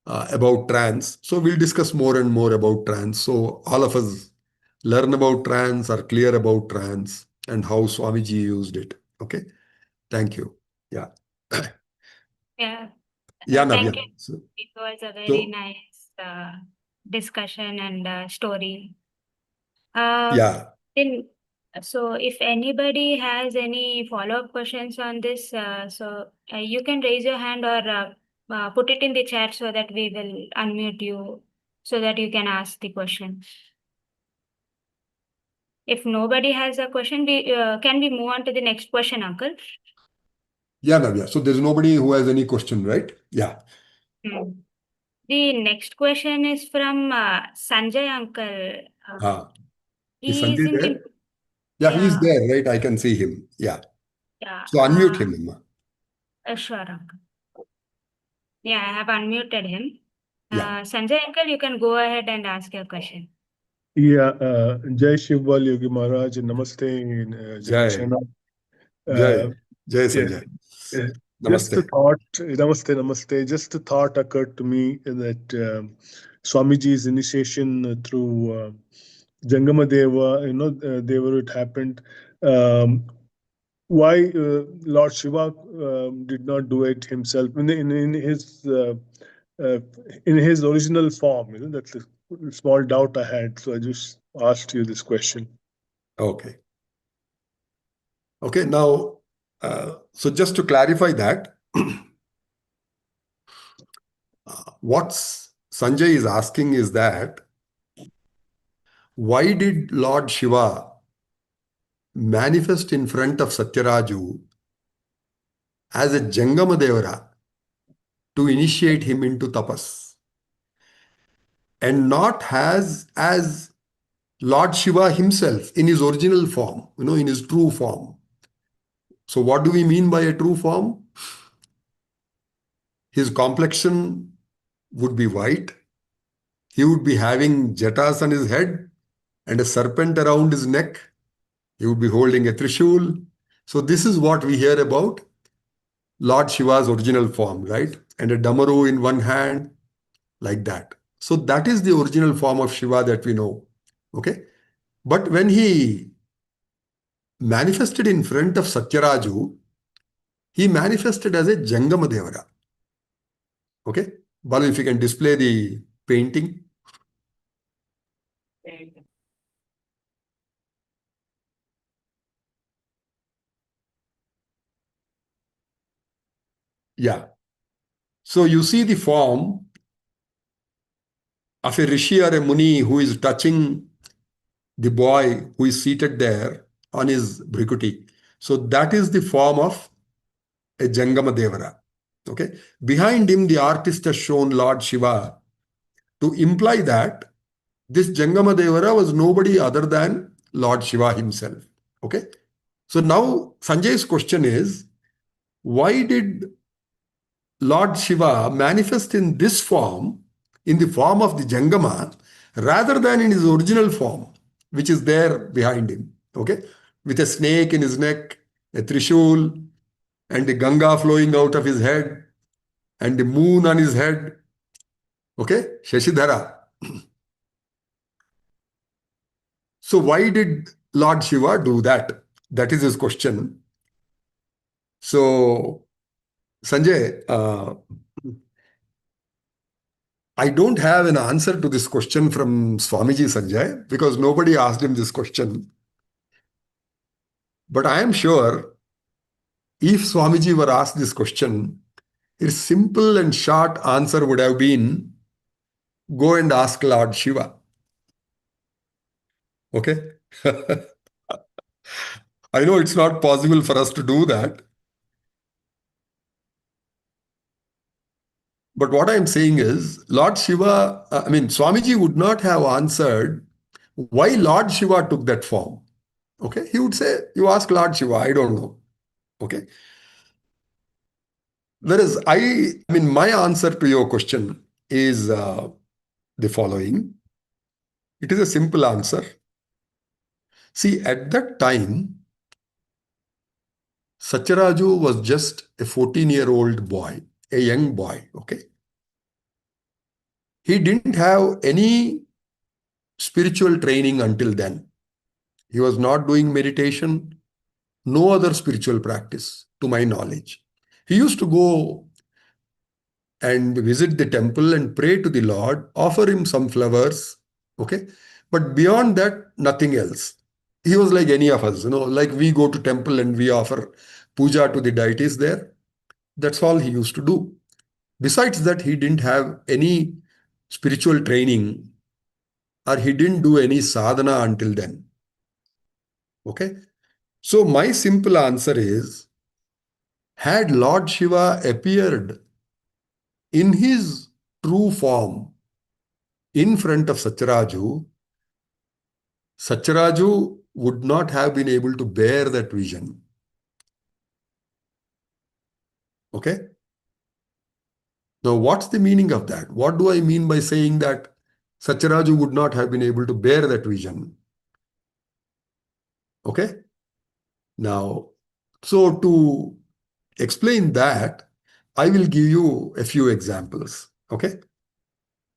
about trance. So we'll discuss more and more about trance. So all of us learn about trance, are clear about trance, and how Swamiji used it. Okay. Thank you. Yeah. Yeah. Yeah, Thank Navya. you. It was a very So nice discussion and story. Uh, yeah. then, so if anybody has any follow-up questions on this, you can raise your hand or put it in the chat so that we will unmute you so that you can ask the question. If nobody has a question, can we move on to the next question, Uncle? Yeah, Navya. So there's nobody who has any question, right? Yeah. The next question is from Sanjay Uncle. Is He is Sanjay in there? the Yeah, he's yeah there, right? I can see him. Yeah. yeah So unmute him, Amma. sure, Uncle. Yeah, I have unmuted him. Yeah. Sanjay Uncle, you can go ahead and ask your question. Yeah, Jai Shivabalayogi Maharaj, Namaste, Jai Jai. Shana. Jai. Jai Yeah, Sanjay. just a Namaste. thought, Namaste. Just a thought occurred to me that Swamiji's initiation through Jangama Deva, Deva it happened. Why Lord Shiva did not do it himself uh, in his original form? That's a small doubt I had. So I just asked you this question. Okay. Okay. Now, so just to clarify that, what Sanjay is asking is that why did Lord Shiva manifest in front of Satyaraju as a Jangamadevara to initiate him into tapas, and not as Lord Shiva himself in his original form, in his true form. So what do we mean by a true form? His complexion would be white. He would be having jatas on his head and a serpent around his neck. He would be holding a trishul. So this is what we hear about Lord Shiva's original form, right? And a damaru in one hand, like that. So that is the original form of Shiva that we know. Okay. But when he manifested in front of Satyaraju, he manifested as a Jangama Devara. Okay. Balu, if you can display the painting. Yeah. So you see the form of a rishi or a muni who is touching the boy who is seated there on his brikuti. So that is the form of a Jangama Devara. Okay. Behind him, the artist has shown Lord Shiva to imply that this Jangama Devara was nobody other than Lord Shiva himself. Okay. So now Sanjay's question is, why did Lord Shiva manifest in this form, in the form of the Jangama, rather than in his original form, which is there behind him? Okay. With a snake in his neck, a trishul, and the Ganga flowing out of his head, and the moon on his head. Okay. Shashidhara. So why did Lord Shiva do that? That is his question. So, Sanjay, I don't have an answer to this question from Swamiji Sanjay because nobody asked him this question. But I am sure if Swamiji were asked this question, his simple and short answer would have been, go and ask Lord Shiva. Okay? I know it's not possible for us to do that. But what I'm saying is, Lord Shiva, Swamiji would not have answered why Lord Shiva took that form. Okay? He would say, you ask Lord Shiva, I don't know. Okay? Whereas my answer to your question is the following. It is a simple answer. See, at that time, Satyaraju was just a 14-year-old boy, a young boy. Okay? He didn't have any spiritual training until then. He was not doing meditation, no other spiritual practice, to my knowledge. He used to go and visit the temple and pray to the Lord, offer him some flowers, okay? But beyond that, nothing else. He was like any of us, like we go to temple and we offer puja to the deities there. That's all he used to do. Besides that, he didn't have any spiritual training or he didn't do any sadhana until then. Okay? So my simple answer is, had Lord Shiva appeared in his true form in front of Satyaraju, Satyaraju would not have been able to bear that vision. Okay? Now, what's the meaning of that? What do I mean by saying that Satyaraju would not have been able to bear that vision? Okay? Now, so to explain that, I will give you a few examples. Okay?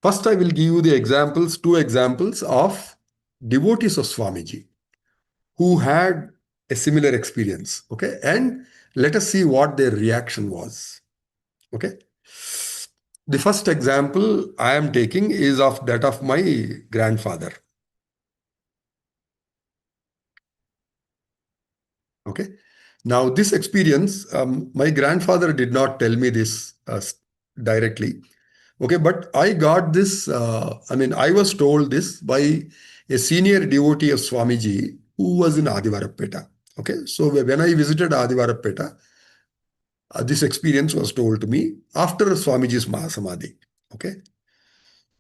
First, I will give you the examples, two examples of devotees of Swamiji who had a similar experience. Okay? And let us see what their reaction was. Okay? The first example I am taking is of that of my grandfather. Okay? Now, this experience, my grandfather did not tell me this directly. Okay, but I got this, I was told this by a senior devotee of Swamiji who was in Adivarapeta. Okay, so when I visited Adivarapeta, This experience was told to me after Swamiji's Mahasamadhi. Okay.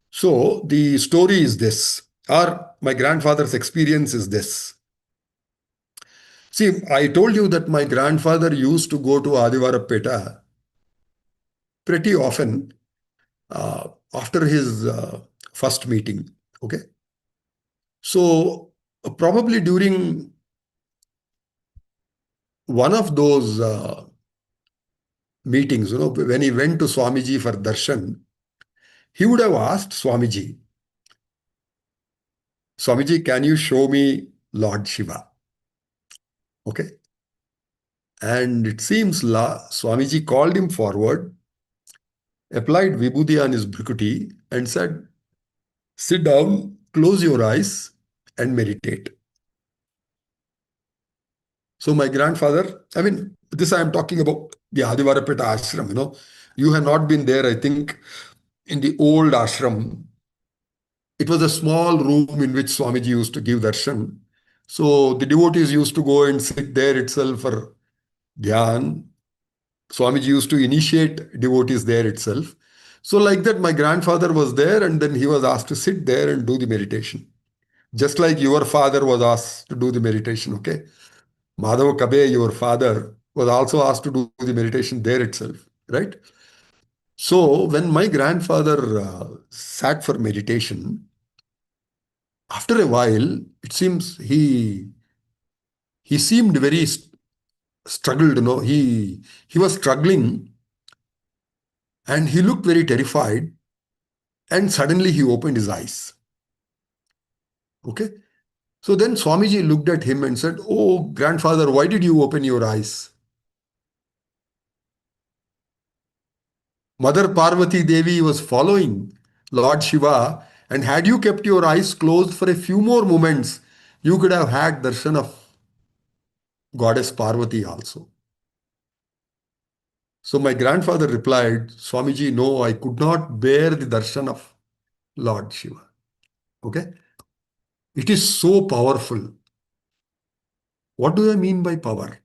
So the story is this, or my grandfather's experience is this. See, I told you that my grandfather used to go to Adivarapeta pretty often after his first meeting. Okay. So probably during one of those meetings, when he went to Swamiji for darshan, he would have asked Swamiji, Swamiji, can you show me Lord Shiva? Okay. And it seems Swamiji called him forward, applied Vibhuti on his bhrukuti and said, sit down, close your eyes and meditate. So my grandfather, I mean, this I am talking about the Adivarapeta ashram, You have not been there, I think, in the old ashram. It was a small room in which Swamiji used to give darshan. So the devotees used to go and sit there itself for dhyan. Swamiji used to initiate devotees there itself. So like that, my grandfather was there and then he was asked to sit there and do the meditation. Just like your father was asked to do the meditation, okay? Madhav Kabe, your father, was also asked to do the meditation there itself, right? So when my grandfather sat for meditation, after a while, it seems he seemed very struggled, he was struggling and he looked very terrified and suddenly he opened his eyes. Okay. So then Swamiji looked at him and said, oh, grandfather, why did you open your eyes? Mother Parvati Devi was following Lord Shiva, and had you kept your eyes closed for a few more moments, you could have had darshan of Goddess Parvati also. So my grandfather replied, Swamiji, no, I could not bear the darshan of Lord Shiva. Okay? It is so powerful. What do I mean by power?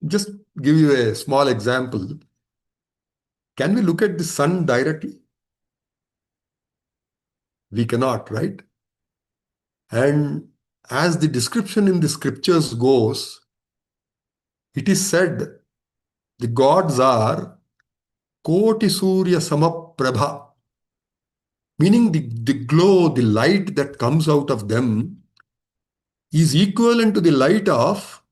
Just give you a small example. Can we look at the sun directly? We cannot, right? And as the description in the scriptures goes, it is said the gods are Koti Surya Samaprabha, meaning the glow, the light that comes out of them is equivalent to the light of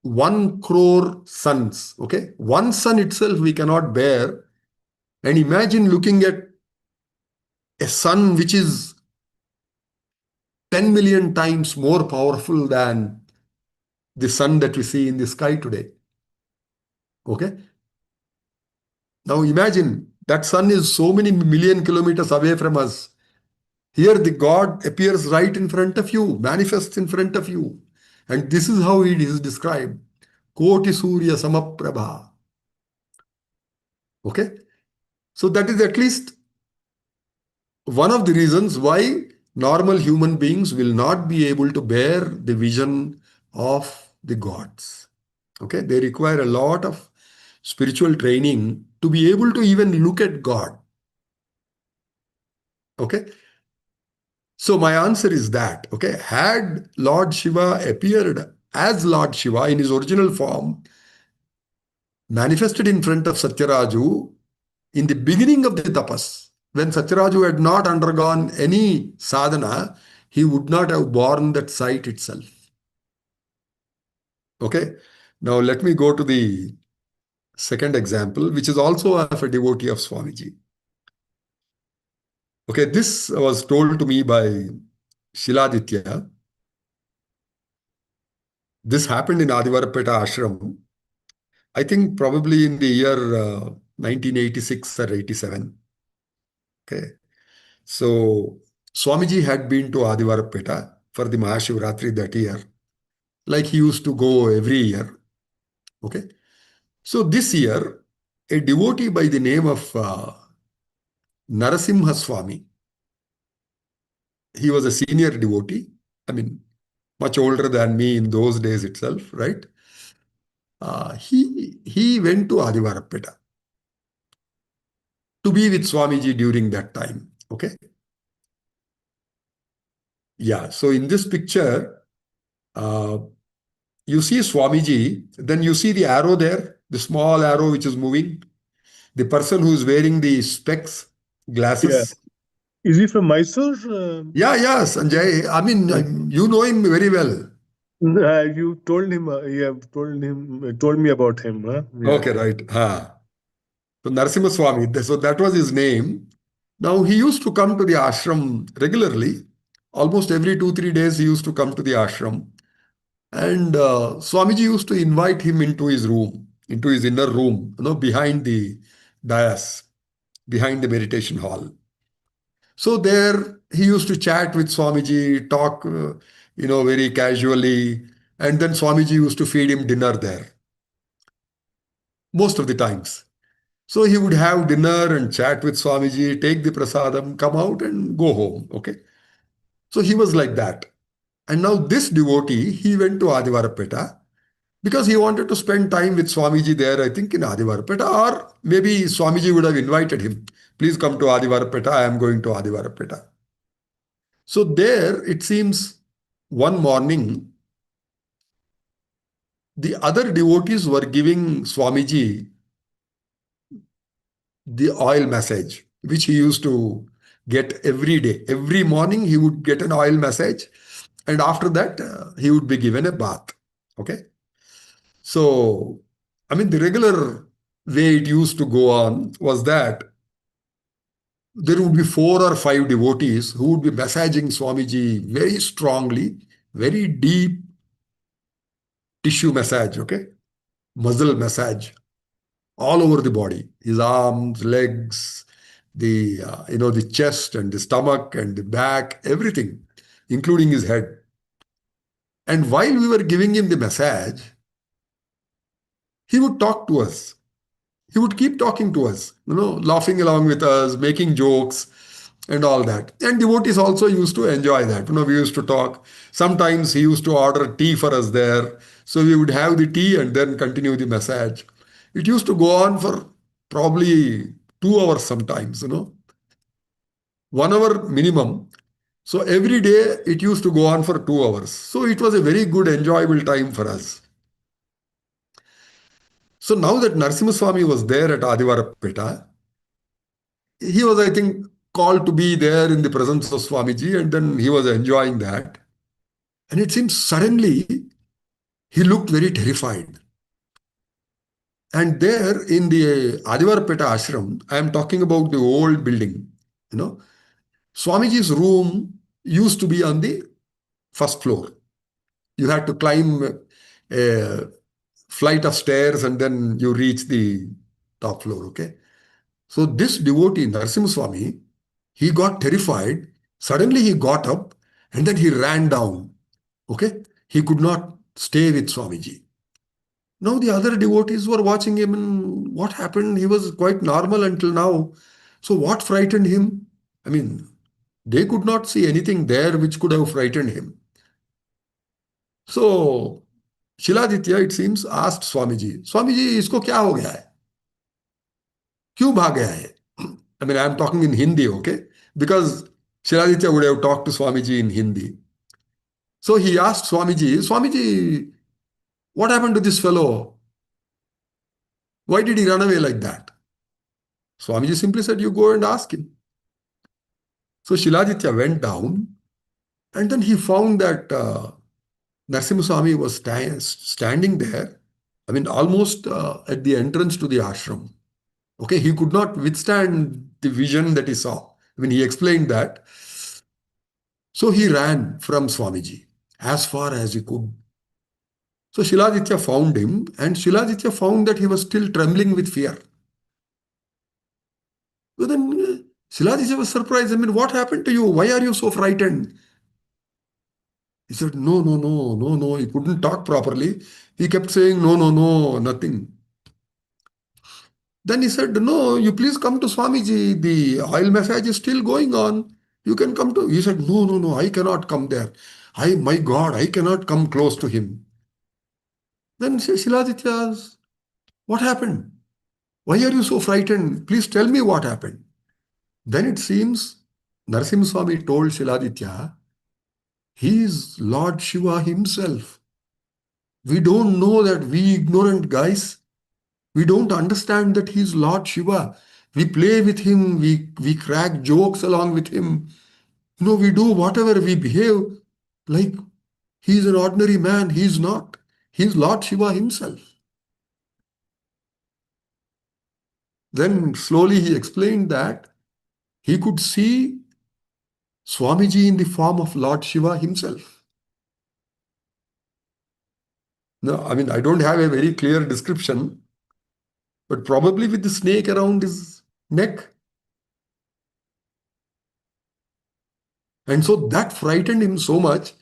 1 crore suns. Okay, one sun itself we cannot bear. And imagine looking at a sun which is 10 million times more powerful than the sun that we see in the sky today. Okay. Now imagine that sun is so many million kilometers away from us. Here the God appears right in front of you, manifests in front of you. And this is how it is described. Koti Surya Samaprabha. Okay. So that is at least one of the reasons why normal human beings will not be able to bear the vision of the gods. Okay. They require a lot of spiritual training to be able to even look at God. Okay. So my answer is that, okay, had Lord Shiva appeared as Lord Shiva in his original form, manifested in front of Satyaraju in the beginning of the tapas, when Satyaraju had not undergone any sadhana, he would not have borne that sight itself. Okay. Now let me go to the second example, which is also of a devotee of Swamiji. Okay, this was told to me by Shiladitya. This happened in Adivarapeta ashram, I think probably in the year 1986 or 87. Okay. So Swamiji had been to Adivarapeta for the Mahashivratri that year, like he used to go every year. Okay. So this year, a devotee by the name of Narasimha Swami, he was a senior devotee, I mean, much older than me in those days itself, right? he went to Adivarapeta to be with Swamiji during that time. Okay. Yeah. So in this picture, uh, you see Swamiji, then you see the arrow there, the small arrow which is moving, the person who is wearing the specs, Yeah. glasses. Is he from Mysore? Yeah, yeah, Sanjay. I mean, you know him very well. You told him. You have told me about him. Huh? Yeah. Okay, right. So Narasimha Swami, so that was his name. Now he used to come to the ashram regularly. Almost every 2, 3 days he used to come to the ashram. And Swamiji used to invite him into his room, into his inner room, behind the dais, behind the meditation hall. So there he used to chat with Swamiji, talk, very casually. And then Swamiji used to feed him dinner there, most of the times. So he would have dinner and chat with Swamiji, take the prasadam, come out and go home. Okay. So he was like that. And now this devotee, he went to Adivarapeta because he wanted to spend time with Swamiji there, I think in Adivarapeta, or maybe Swamiji would have invited him. Please come to Adivarapeta. I am going to Adivarapeta. So there, it seems one morning, the other devotees were giving Swamiji the oil massage, which he used to get every day. Every morning, he would get an oil massage. And after that, he would be given a bath. Okay. So, I mean, the regular way it used to go on was that there would be 4 or 5 devotees who would be massaging Swamiji very strongly, very deep tissue massage, okay? Muscle massage all over the body, his arms, legs, the chest and the stomach and the back, everything, including his head. And while we were giving him the massage, he would talk to us. He would keep talking to us, laughing along with us, making jokes and all that. And devotees also used to enjoy that. We used to talk. Sometimes he used to order tea for us there. So we would have the tea and then continue the massage. It used to go on for probably 2 hours sometimes, 1 hour minimum. So every day it used to go on for 2 hours. So it was a very good, enjoyable time for us. So now that Narasimha Swami was there at Adivarapeta, he was, I think, called to be there in the presence of Swamiji, and then he was enjoying that. And it seems suddenly he looked very terrified. And there in the Adivarapeta ashram, I am talking about the old building, Swamiji's room used to be on the first floor. You had to climb a flight of stairs and then you reach the top floor, okay? So this devotee, Narasimha Swami, he got terrified. Suddenly he got up and then he ran down. Okay? He could not stay with Swamiji. Now the other devotees were watching him and what happened? He was quite normal until now. So what frightened him? I mean, they could not see anything there which could have frightened him. So Shiladitya, it seems, asked Swamiji, Swamiji, isko kya ho gaya hai? Kyun bhag gaya hai? I mean, I'm talking in Hindi, okay? Because Shiladitya would have talked to Swamiji in Hindi. So he asked Swamiji, Swamiji, what happened to this fellow? Why did he run away like that? Swamiji simply said, you go and ask him. So Shiladitya went down and then he found that Narasimha Swami was standing there, I mean, almost at the entrance to the ashram. Okay, he could not withstand the vision that he saw. I mean, he explained that. So he ran from Swamiji as far as he could. So Shiladitya found him, and Shiladitya found that he was still trembling with fear. So then Shiladitya was surprised. I mean, what happened to you? Why are you so frightened? He said, no, no, no, no, no. He couldn't talk properly. He kept saying, no, no, no, nothing. Then he said, no, you please come to Swamiji. The oil massage is still going on. You can come to. He said, no, no, no, I cannot come there. My God, I cannot come close to him. Then Shiladitya asks, what happened? Why are you so frightened? Please tell me what happened. Then it seems Narasimha Swami told Shiladitya, he is Lord Shiva himself. We don't know that, we ignorant guys. We don't understand that he is Lord Shiva. We play with him, we crack jokes along with him. We do whatever, we behave like he is an ordinary man. He is not. He is Lord Shiva himself. Then slowly he explained that he could see Swamiji in the form of Lord Shiva himself. No, I mean, I don't have a very clear description, but probably with the snake around his neck. And so that frightened him so much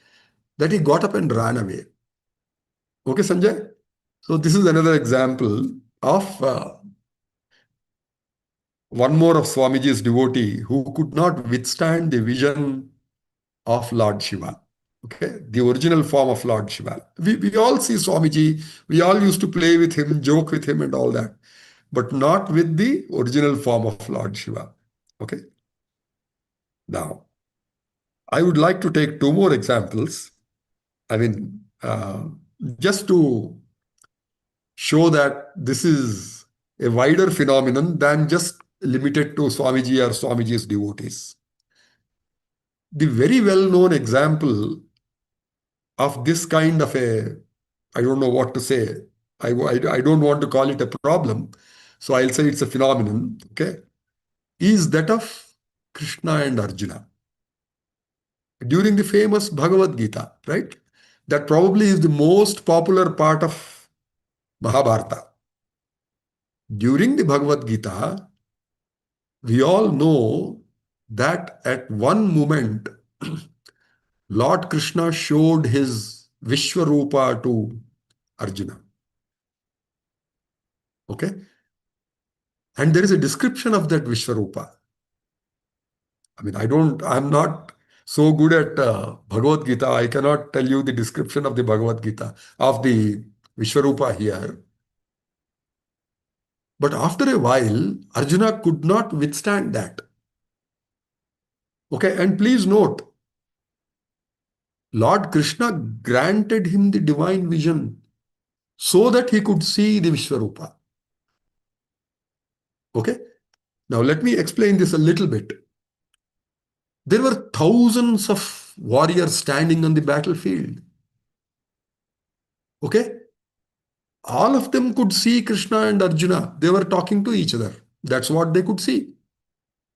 that he got up and ran away. Okay, Sanjay? So this is another example of one more of Swamiji's devotee who could not withstand the vision of Lord Shiva. Okay, the original form of Lord Shiva. We all see Swamiji, we all used to play with him, joke with him and all that, but not with the original form of Lord Shiva. Okay. Now, I would like to take two more examples. I mean, just to show that this is a wider phenomenon than just limited to Swamiji or Swamiji's devotees. The very well-known example of this kind of a, I don't know what to say, I don't want to call it a problem, so I'll say it's a phenomenon, okay, is that of Krishna and Arjuna. During the famous Bhagavad Gita, right? That probably is the most popular part of Mahabharata. During the Bhagavad Gita, we all know that at one moment, Lord Krishna showed his Vishwarupa to Arjuna. Okay? And there is a description of that Vishwarupa. I mean, I'm not so good at Bhagavad Gita. I cannot tell you the description of the Bhagavad Gita, of the Vishwarupa here. But after a while, Arjuna could not withstand that. Okay, and please note, Lord Krishna granted him the divine vision so that he could see the Vishwarupa. Okay, now let me explain this a little bit. There were thousands of warriors standing on the battlefield. Okay, all of them could see Krishna and Arjuna. They were talking to each other. That's what they could see.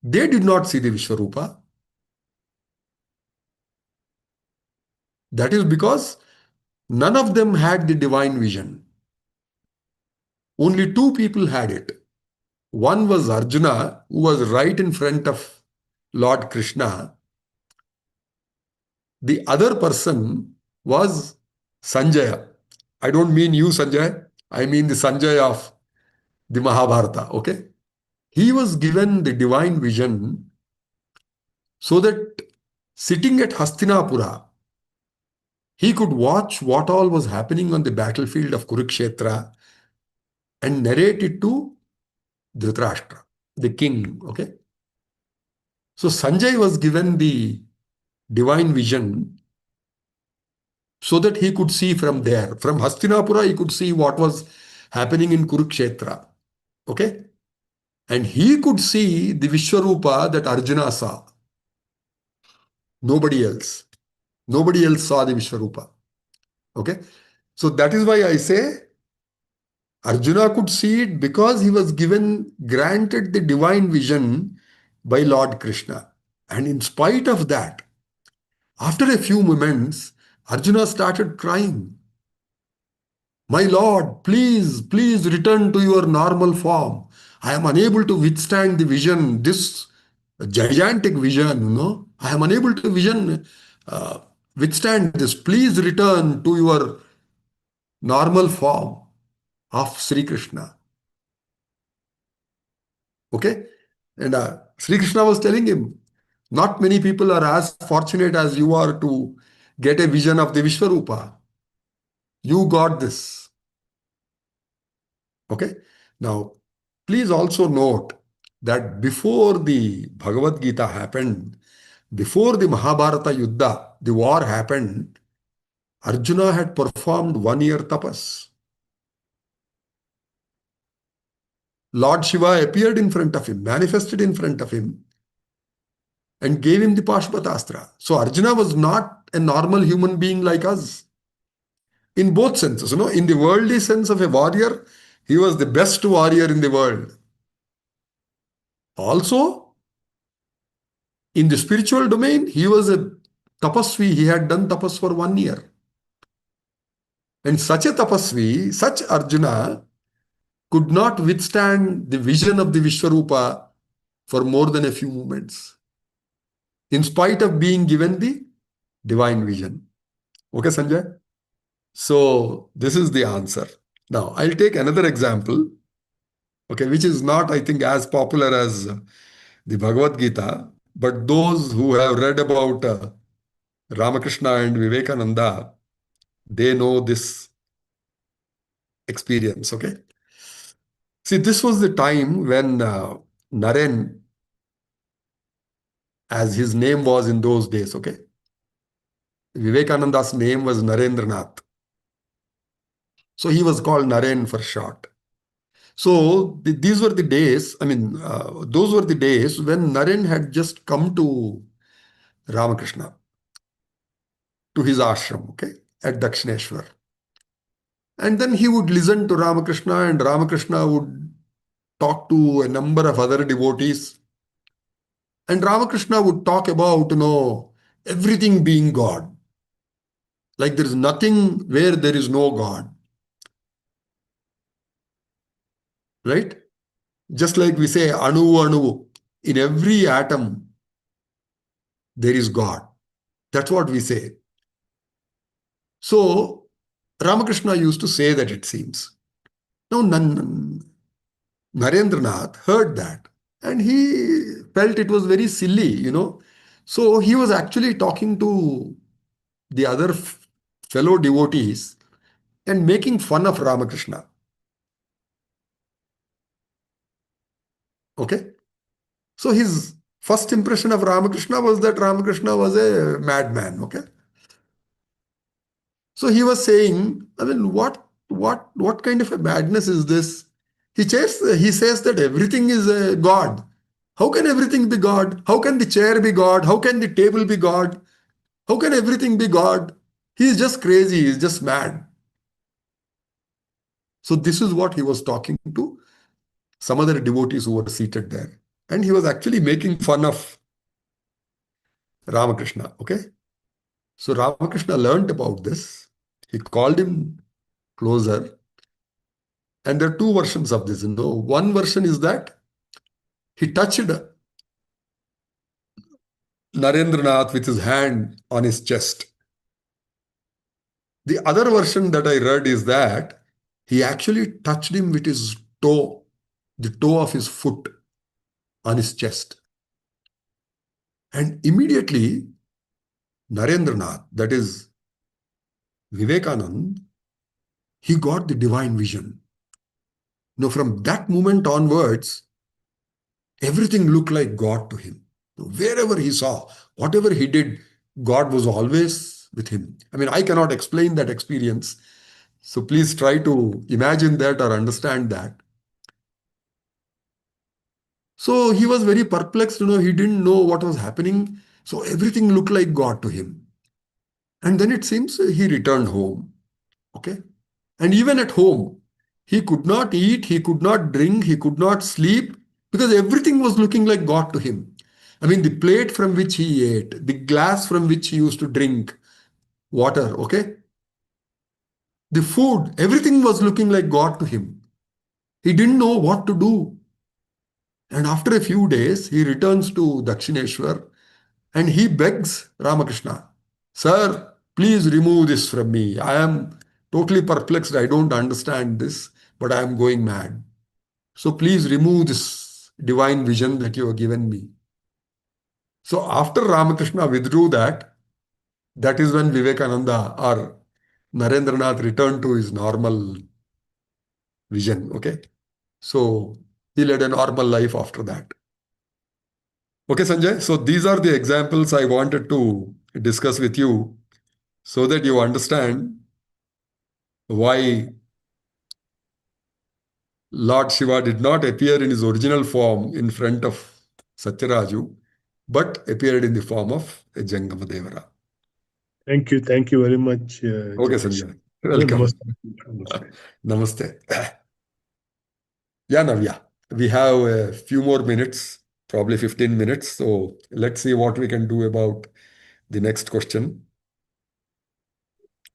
They did not see the Vishwarupa. That is because none of them had the divine vision. Only two people had it. One was Arjuna, who was right in front of Lord Krishna. The other person was Sanjaya. I don't mean you, Sanjay. I mean the Sanjaya of the Mahabharata. Okay? He was given the divine vision so that sitting at Hastinapura, he could watch what all was happening on the battlefield of Kurukshetra and narrate it to Dhritarashtra, the king. Okay? So Sanjay was given the divine vision so that he could see from there. From Hastinapura, he could see what was happening in Kurukshetra. Okay? And he could see the Vishwarupa that Arjuna saw. Nobody else. Nobody else saw the Vishwarupa. Okay? So that is why I say Arjuna could see it because he was granted the divine vision by Lord Krishna. And in spite of that, after a few moments, Arjuna started crying. My Lord, please, please return to your normal form. I am unable to withstand the vision, this gigantic vision, I am unable to withstand this. Please return to your normal form of Sri Krishna. Okay? And Sri Krishna was telling him, not many people are as fortunate as you are to get a vision of the Vishwarupa. You got this. Okay. Now, please also note that before the Bhagavad Gita happened, before the Mahabharata Yuddha, the war happened, Arjuna had performed 1 year tapas. Lord Shiva appeared in front of him, manifested in front of him, and gave him the Pashpatastra. So Arjuna was not a normal human being like us. In both senses, in the worldly sense of a warrior, he was the best warrior in the world. Also, in the spiritual domain, he was a tapasvi. He had done tapas for 1 year. And such a tapasvi, such Arjuna, could not withstand the vision of the Vishwarupa for more than a few moments, in spite of being given the divine vision. Okay, Sanjay? So this is the answer. Now, I'll take another example, okay, which is not, I think, as popular as the Bhagavad Gita, but those who have read about Ramakrishna and Vivekananda, they know this experience, okay? See, this was the time when Naren, as his name was in those days, okay? Vivekananda's name was Narendranath. So he was called Naren for short. So these were the days, those were the days when Naren had just come to Ramakrishna, to his ashram, okay, at Dakshineshwar. And then he would listen to Ramakrishna, and Ramakrishna would talk to a number of other devotees. And Ramakrishna would talk about, everything being God. Like there is nothing where there is no God. Right? Just like we say, anu, anu. In every atom, there is God. That's what we say. So, Ramakrishna used to say that, it seems. Now, Narendranath heard that and he felt it was very silly. So, he was actually talking to the other fellow devotees and making fun of Ramakrishna. Okay? So, his first impression of Ramakrishna was that Ramakrishna was a madman. Okay? So he was saying, what kind of a madness is this? He says that everything is a God. How can everything be God? How can the chair be God? How can the table be God? How can everything be God? He is just crazy. He is just mad. So this is what he was talking to some other devotees who were seated there. And he was actually making fun of Ramakrishna. Okay. So Ramakrishna learned about this. He called him closer. And there are two versions of this. One version is that he touched Narendranath with his hand on his chest. The other version that I read is that he actually touched him with his toe, the toe of his foot on his chest. And immediately, Narendranath, that is Vivekanand, he got the divine vision. From that moment onwards, everything looked like God to him. Wherever he saw, whatever he did, God was always with him. I cannot explain that experience. So please try to imagine that or understand that. So he was very perplexed, he didn't know what was happening. So everything looked like God to him. And then it seems he returned home. Okay. And even at home, he could not eat, he could not drink, he could not sleep because everything was looking like God to him. The plate from which he ate, the glass from which he used to drink water, okay? The food, everything was looking like God to him. He didn't know what to do. And after a few days, he returns to Dakshineshwar and he begs Ramakrishna, "Sir, please remove this from me. I am totally perplexed. I don't understand this, but I am going mad. So please remove this divine vision that you have given me." So after Ramakrishna withdrew that is when Vivekananda or Narendranath returned to his normal vision. Okay. So he led a normal life after that. Okay, Sanjay. So these are the examples I wanted to discuss with you so that you understand why Lord Shiva did not appear in his original form in front of Satyaraju, but appeared in the form of a Jangamadevara. Thank you very much, Okay, Jagdish. Sanjay. Welcome. Namaste. Namaste. Yeah, Navya. We have a few more minutes, probably 15 minutes. So let's see what we can do about the next question.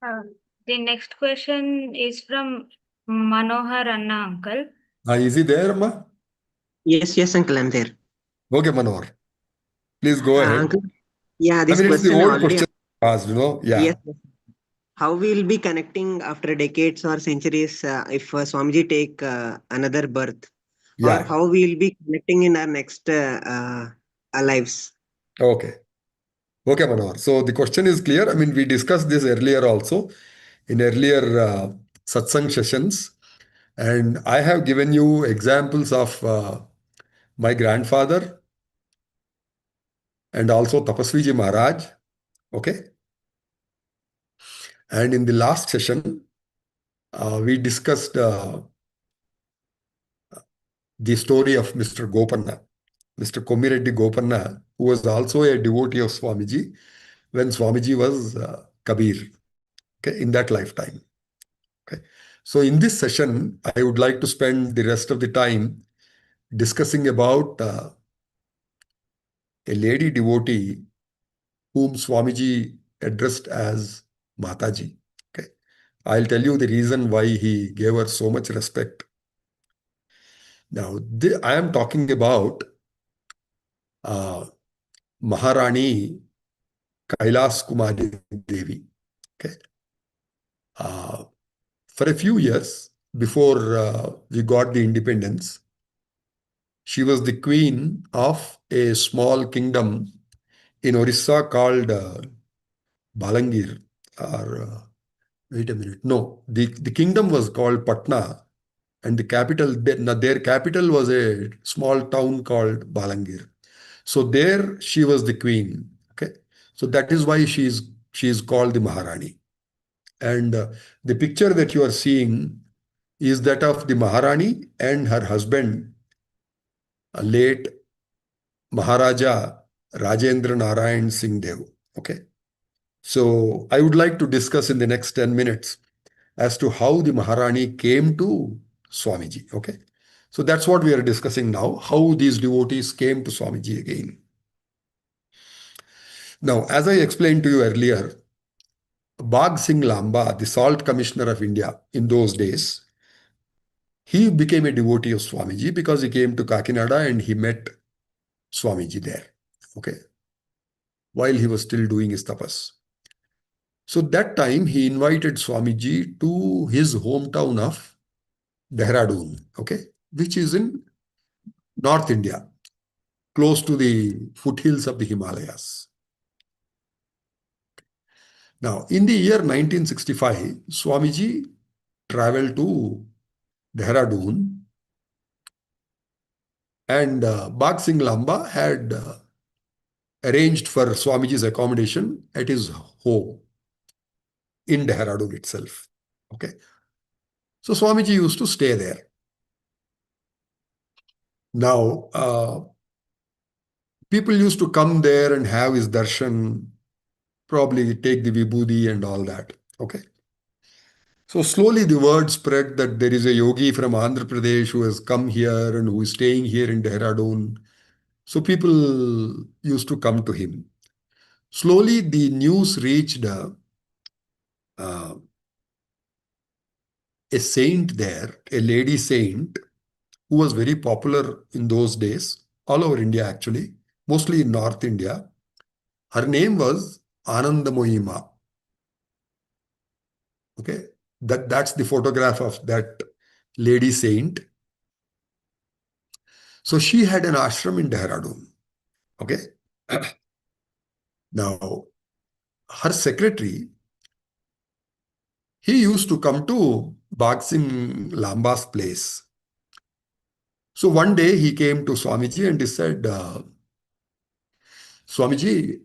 The next question is from Manohar Anna uncle. Is he there, Ma? Yes, uncle, I'm there. Okay, Manohar. Please go ahead. Uncle, yeah, I this mean, it's the question I old already question asked, Yeah. yes. How we'll be connecting after decades or centuries if Swamiji take another birth, or Yeah. how we'll be connecting in our next lives? Okay. Okay, Manohar. So the question is clear. I mean, we discussed this earlier also in earlier satsang sessions. And I have given you examples of my grandfather and also Tapaswiji Maharaj. Okay. And in the last session, we discussed the story of Mr. Gopanna, Mr. Komireddy Gopanna, who was also a devotee of Swamiji when Swamiji was Kabir, okay, in that lifetime. Okay. So in this session, I would like to spend the rest of the time discussing about a lady devotee whom Swamiji addressed as Mataji. Okay. I'll tell you the reason why he gave her so much respect. Now, I am talking about Maharani Kailas Kumari Devi. Okay. For a few years before we got the independence, she was the queen of a small kingdom in Orissa called Balangir. Or wait a minute, no, the kingdom was called Patna, and the capital, their capital was a small town called Balangir. So there she was the queen. Okay, so that is why she is called the Maharani. And the picture that you are seeing is that of the Maharani and her husband, late Maharaja Rajendra Narayan Singh Dev. Okay. So I would like to discuss in the next 10 minutes as to how the Maharani came to Swamiji. Okay. So that's what we are discussing now, how these devotees came to Swamiji again. Now, as I explained to you earlier, Bagh Singh Lamba, the Salt Commissioner of India in those days, he became a devotee of Swamiji because he came to Kakinada and he met Swamiji there. Okay. While he was still doing his tapas. So that time he invited Swamiji to his hometown of Dehradun, okay, which is in North India, close to the foothills of the Himalayas. Now, in the year 1965, Swamiji traveled to Dehradun, and Bagh Singh Lamba had arranged for Swamiji's accommodation at his home in Dehradun itself. Okay. So Swamiji used to stay there. Now, people used to come there and have his darshan, probably take the vibhuti and all that. Okay. So slowly the word spread that there is a yogi from Andhra Pradesh who has come here and who is staying here in Dehradun. So people used to come to him. Slowly the news reached uh, a saint there, a lady saint, who was very popular in those days, all over India actually, mostly in North India. Her name was Anandamoyima. Okay, that's the photograph of that lady saint. So she had an ashram in Dehradun. Okay, now her secretary, he used to come to Bhag Singh Lamba's place. So one day he came to Swamiji and he said, Swamiji,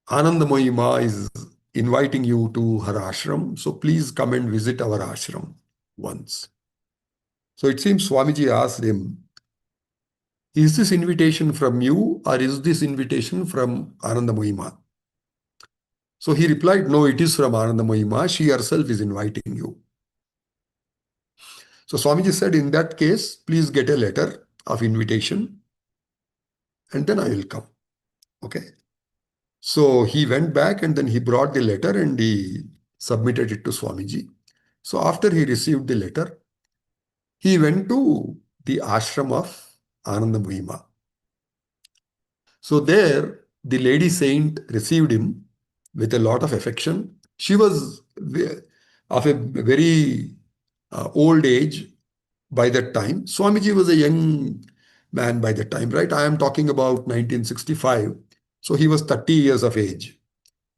Anandamoyi Ma is inviting you to her ashram, so please come and visit our ashram once. So it seems Swamiji asked him, is this invitation from you or is this invitation from Anandamoyi Ma? So he replied, no, it is from Anandamoyi Ma. She herself is inviting you. So Swamiji said, in that case, please get a letter of invitation and then I will come. Okay. So he went back and then he brought the letter and he submitted it to Swamiji. So after he received the letter, he went to the ashram of Anandamoyi Ma. So there, the lady saint received him with a lot of affection. She was of a very old age by that time. Swamiji was a young man by that time, right? I am talking about 1965. So he was 30 years of age.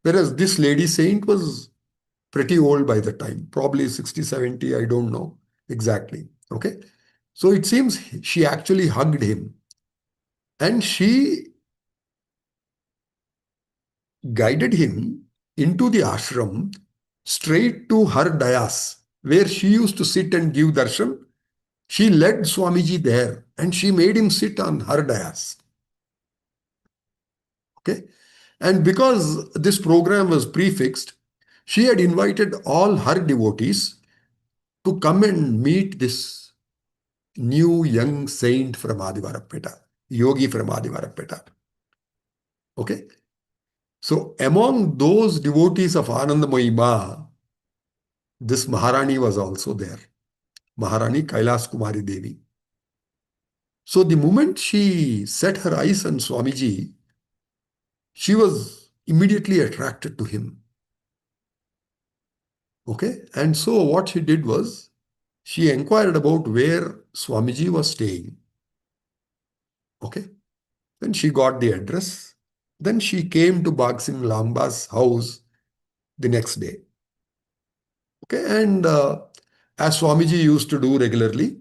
Whereas this lady saint was pretty old by the time, probably 60, 70, I don't know exactly. Okay. So it seems she actually hugged him and she guided him into the ashram straight to her dayas, where she used to sit and give darshan. She led Swamiji there and she made him sit on her dayas. Okay. And because this program was prefixed, she had invited all her devotees to come and meet this new young saint from Adivarapeta, yogi from Adivarapeta. Okay. So among those devotees of Anandamoyi Ma, this Maharani was also there. Maharani Kailas Kumari Devi. So the moment she set her eyes on Swamiji, she was immediately attracted to him. Okay. And so what she did was, she inquired about where Swamiji was staying. Okay. Then she got the address. Then she came to Bhag Singh Lamba's house the next day. Okay. And as Swamiji used to do regularly,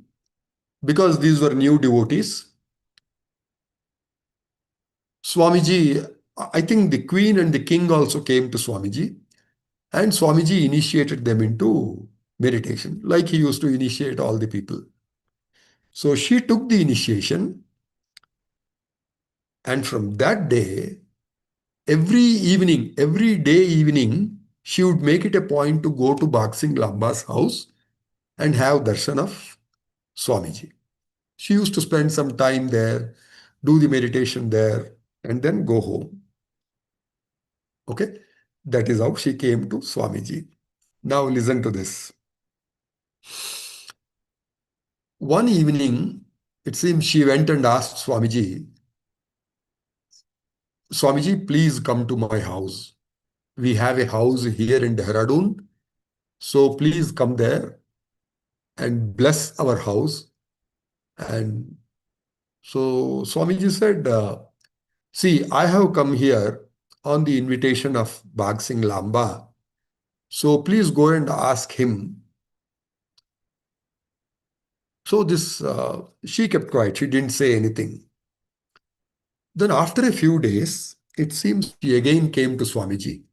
because these were new devotees, Swamiji, I think the queen and the king also came to Swamiji, and Swamiji initiated them into meditation, like he used to initiate all the people. So she took the initiation, and from that day, every day evening, she would make it a point to go to Bhag Singh Lamba's house and have darshan of Swamiji. She used to spend some time there, do the meditation there, and then go home. Okay, that is how she came to Swamiji. Now listen to this. One evening, it seems she went and asked Swamiji, Swamiji, please come to my house. We have a house here in Dehradun, so please come there and bless our house. And so Swamiji said, see, I have come here on the invitation of Bhag Singh Lamba. So please go and ask him. So this, she kept quiet. She didn't say anything. Then after a few days, it seems she again came to Swamiji.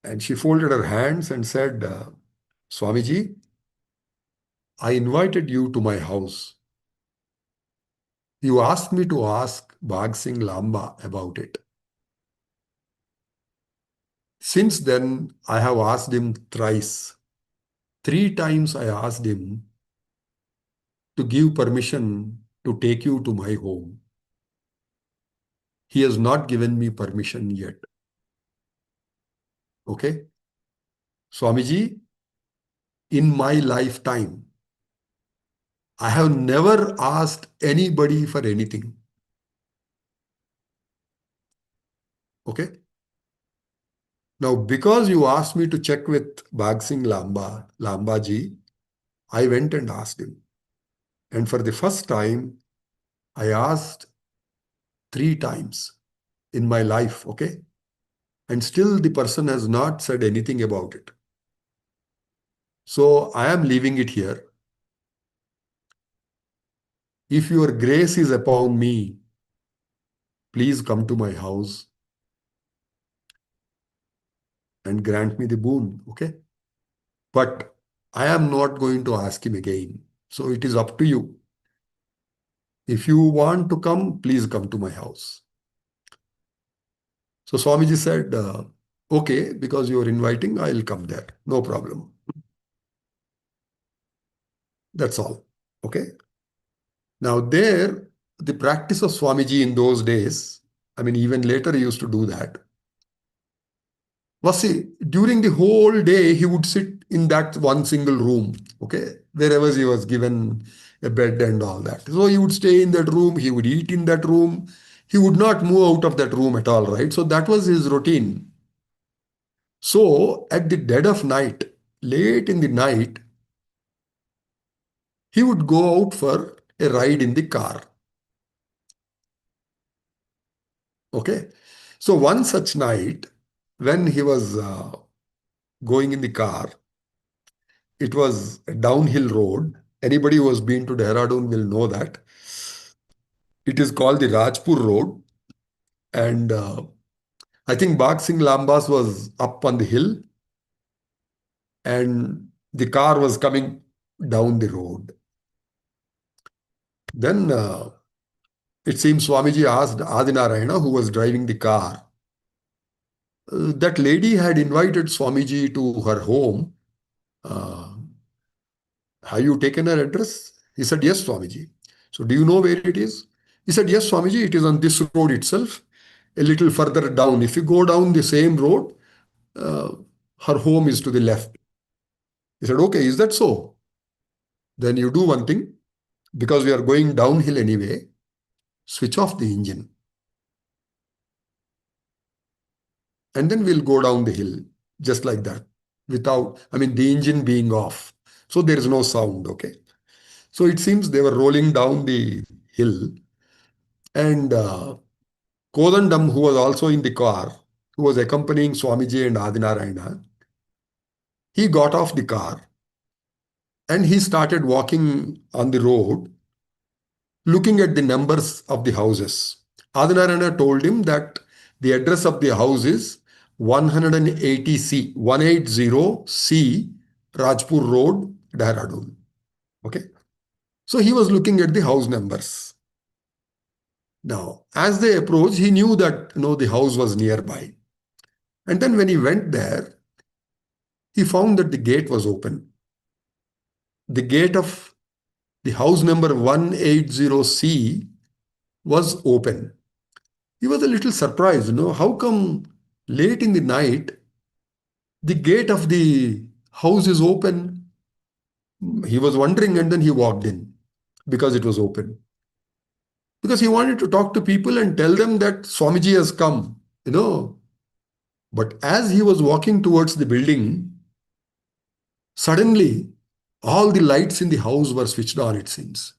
And she folded her hands and said, Swamiji, I invited you to my house. You asked me to ask Bhag Singh Lamba about it. Since then, I have asked him thrice. 3 times I asked him to give permission to take you to my home. He has not given me permission yet. Okay? Swamiji, in my lifetime, I have never asked anybody for anything. Okay? Now, because you asked me to check with Bhag Singh Lambaji, I went and asked him. And for the first time, I asked 3 times in my life, okay? And still the person has not said anything about it. So I am leaving it here. If your grace is upon me, please come to my house and grant me the boon. Okay. But I am not going to ask him again. So it is up to you. If you want to come, please come to my house. So Swamiji said, okay, because you are inviting, I'll come there. No problem. That's all. Okay. Now there, the practice of Swamiji in those days, I mean, even later he used to do that, was see, during the whole day, he would sit in that one single room, okay, wherever he was given a bed and all that. So he would stay in that room, he would eat in that room, he would not move out of that room at all, right? So that was his routine. So at the dead of night, late in the night, he would go out for a ride in the car. Okay. So one such night, when he was going in the car, it was a downhill road. Anybody who has been to Dehradun will know that. It is called the Rajpur Road. And I think Bagh Singh Lambas was up on the hill and the car was coming down the road. Then it seems Swamiji asked Adinarayana, who was driving the car, that lady had invited Swamiji to her home. Uh, have you taken her address? He said, yes, Swamiji. So do you know where it is? He said, yes, Swamiji, it is on this road itself, a little further down. If you go down the same road, uh, her home is to the left. He said, okay, is that so? Then you do one thing, because we are going downhill anyway, switch off the engine. And then we'll go down the hill, just like that, without, I mean, the engine being off. So there is no sound, okay? So it seems they were rolling down the hill and Kodandam, who was also in the car, who was accompanying Swamiji and Adinarayana, he got off the car and he started walking on the road, looking at the numbers of the houses. Adinarayana told him that the address of the house is 180C, 180C, Rajpur Road, Dehradun. Okay. So he was looking at the house numbers. Now, as they approached, he knew that the house was nearby. And then when he went there, he found that the gate was open. The gate of the house number 180C was open. He was a little surprised, how come late in the night the gate of the house is open? He was wondering and then he walked in because it was open. Because he wanted to talk to people and tell them that Swamiji has come. But as he was walking towards the building, suddenly all the lights in the house were switched on, it seems.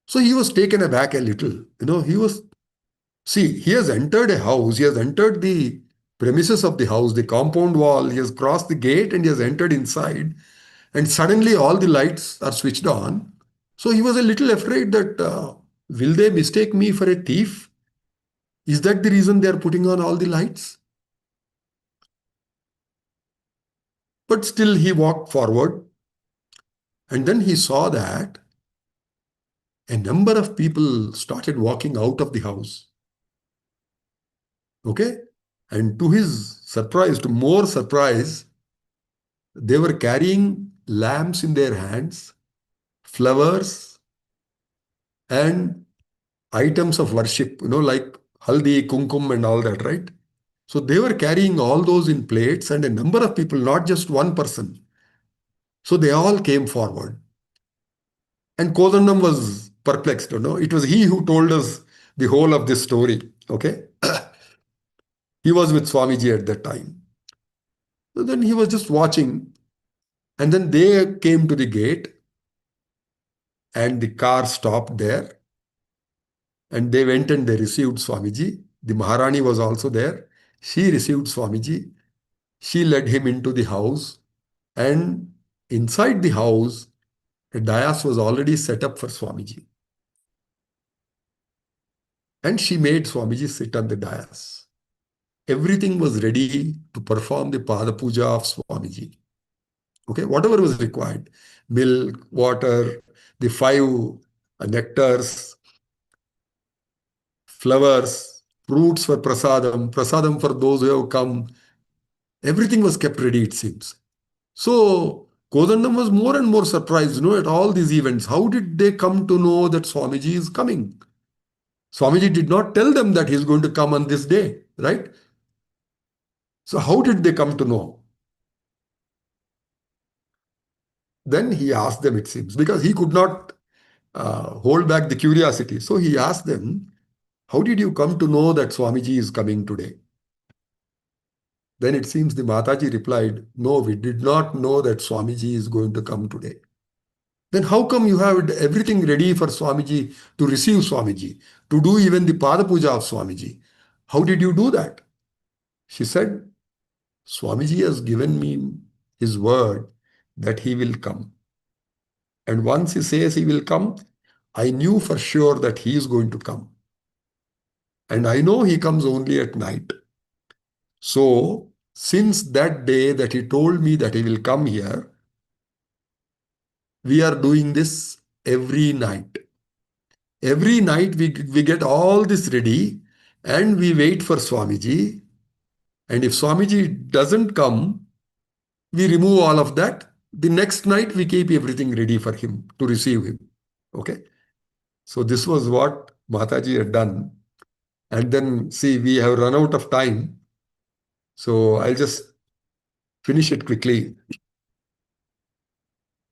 So he was taken aback a little. He has entered a house, he has entered the premises of the house, the compound wall, he has crossed the gate and he has entered inside. And suddenly all the lights are switched on. So he was a little afraid that, will they mistake me for a thief? Is that the reason they are putting on all the lights? But still he walked forward. And then he saw that a number of people started walking out of the house. Okay? And to his surprise, to more surprise, they were carrying lamps in their hands, flowers, and items of worship, like haldi, kumkum, and all that, right? So they were carrying all those in plates, and a number of people, not just one person. So they all came forward. And Kodandam was perplexed, It was he who told us the whole of this story, okay? He was with Swamiji at that time. So then he was just watching. And then they came to the gate and the car stopped there. And they went and they received Swamiji. The Maharani was also there. She received Swamiji. She led him into the house. And inside the house, a dais was already set up for Swamiji. And she made Swamiji sit on the dais. Everything was ready to perform the Pada Puja of Swamiji. Okay, whatever was required, milk, water, the 5 nectars, flowers, fruits for prasadam, prasadam for those who have come. Everything was kept ready, it seems. So Kodandam was more and more surprised, at all these events. How did they come to know that Swamiji is coming? Swamiji did not tell them that he is going to come on this day, right? So how did they come to know? Then he asked them, it seems, because he could not hold back the curiosity. So he asked them, how did you come to know that Swamiji is coming today? Then it seems the Mataji replied, no, we did not know that Swamiji is going to come today. Then how come you have everything ready for Swamiji, to receive Swamiji, to do even the Pada Puja of Swamiji? How did you do that? She said, Swamiji has given me his word that he will come. And once he says he will come, I knew for sure that he is going to come. And I know he comes only at night. So, since that day that he told me that he will come here, we are doing this every night. Every night we get all this ready and we wait for Swamiji. And if Swamiji doesn't come, we remove all of that. The next night we keep everything ready for him, to receive him. Okay. So this was what Mataji had done. And then, see, we have run out of time. So I'll just finish it quickly.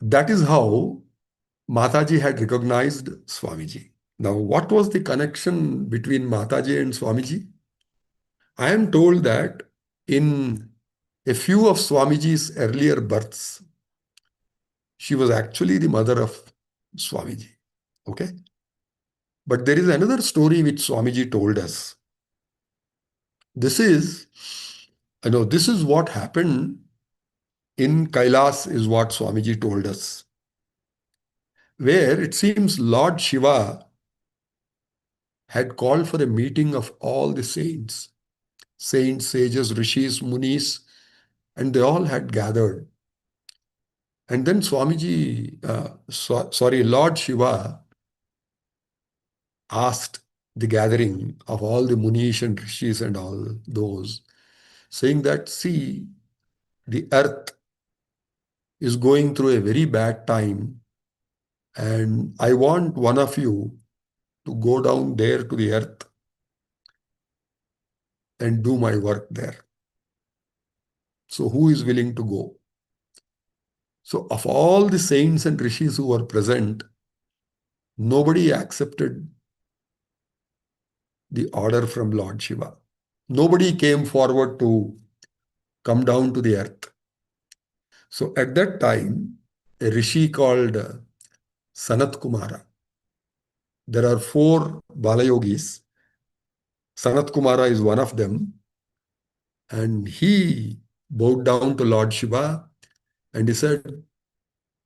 That is how Mataji had recognized Swamiji. Now, what was the connection between Mataji and Swamiji? I am told that in a few of Swamiji's earlier births, she was actually the mother of Swamiji. Okay? But there is another story which Swamiji told us. This is what happened in Kailas, is what Swamiji told us, where it seems Lord Shiva had called for a meeting of all the saints, sages, rishis, munis, and they all had gathered. And then Lord Shiva asked the gathering of all the munis and rishis and all those, saying that, see, the earth is going through a very bad time, and I want one of you to go down there to the earth and do my work there. So who is willing to go? So of all the saints and rishis who were present, nobody accepted the order from Lord Shiva. Nobody came forward to come down to the earth. So at that time, a rishi called Sanat Kumara. There are 4 Balayogis. Sanat Kumara is one of them. And he bowed down to Lord Shiva and he said,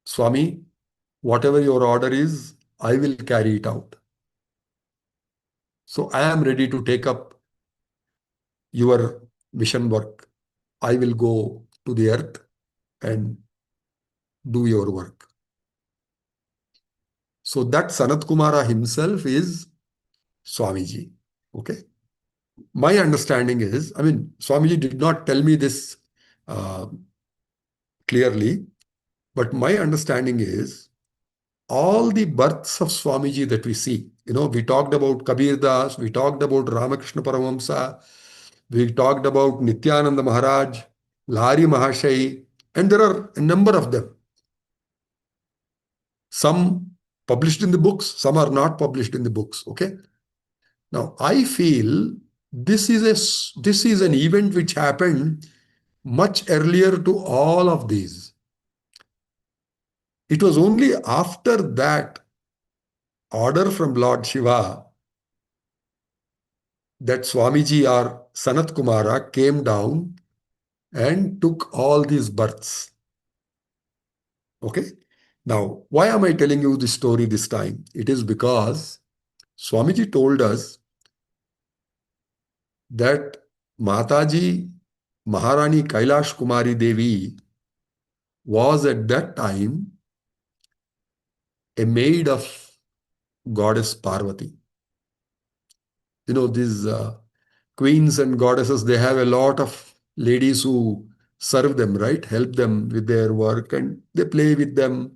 Swami, whatever your order is, I will carry it out. So I am ready to take up your mission work. I will go to the earth and do your work. So that Sanat Kumara himself is Swamiji. Okay. My understanding is, Swamiji did not tell me this clearly, but my understanding is all the births of Swamiji that we see, we talked about Kabir Das, we talked about Ramakrishna Paramahamsa, we talked about Nityananda Maharaj, Lahari Mahashai, and there are a number of them. Some published in the books, some are not published in the books. Okay. Now, I feel this is an event which happened much earlier to all of these. It was only after that order from Lord Shiva that Swamiji or Sanat Kumara came down and took all these births. Okay. Now, why am I telling you this story this time? It is because Swamiji told us that Mataji Maharani Kailash Kumari Devi was at that time a maid of goddess Parvati. You know, these queens and goddesses, they have a lot of ladies who serve them, right? Help them with their work and they play with them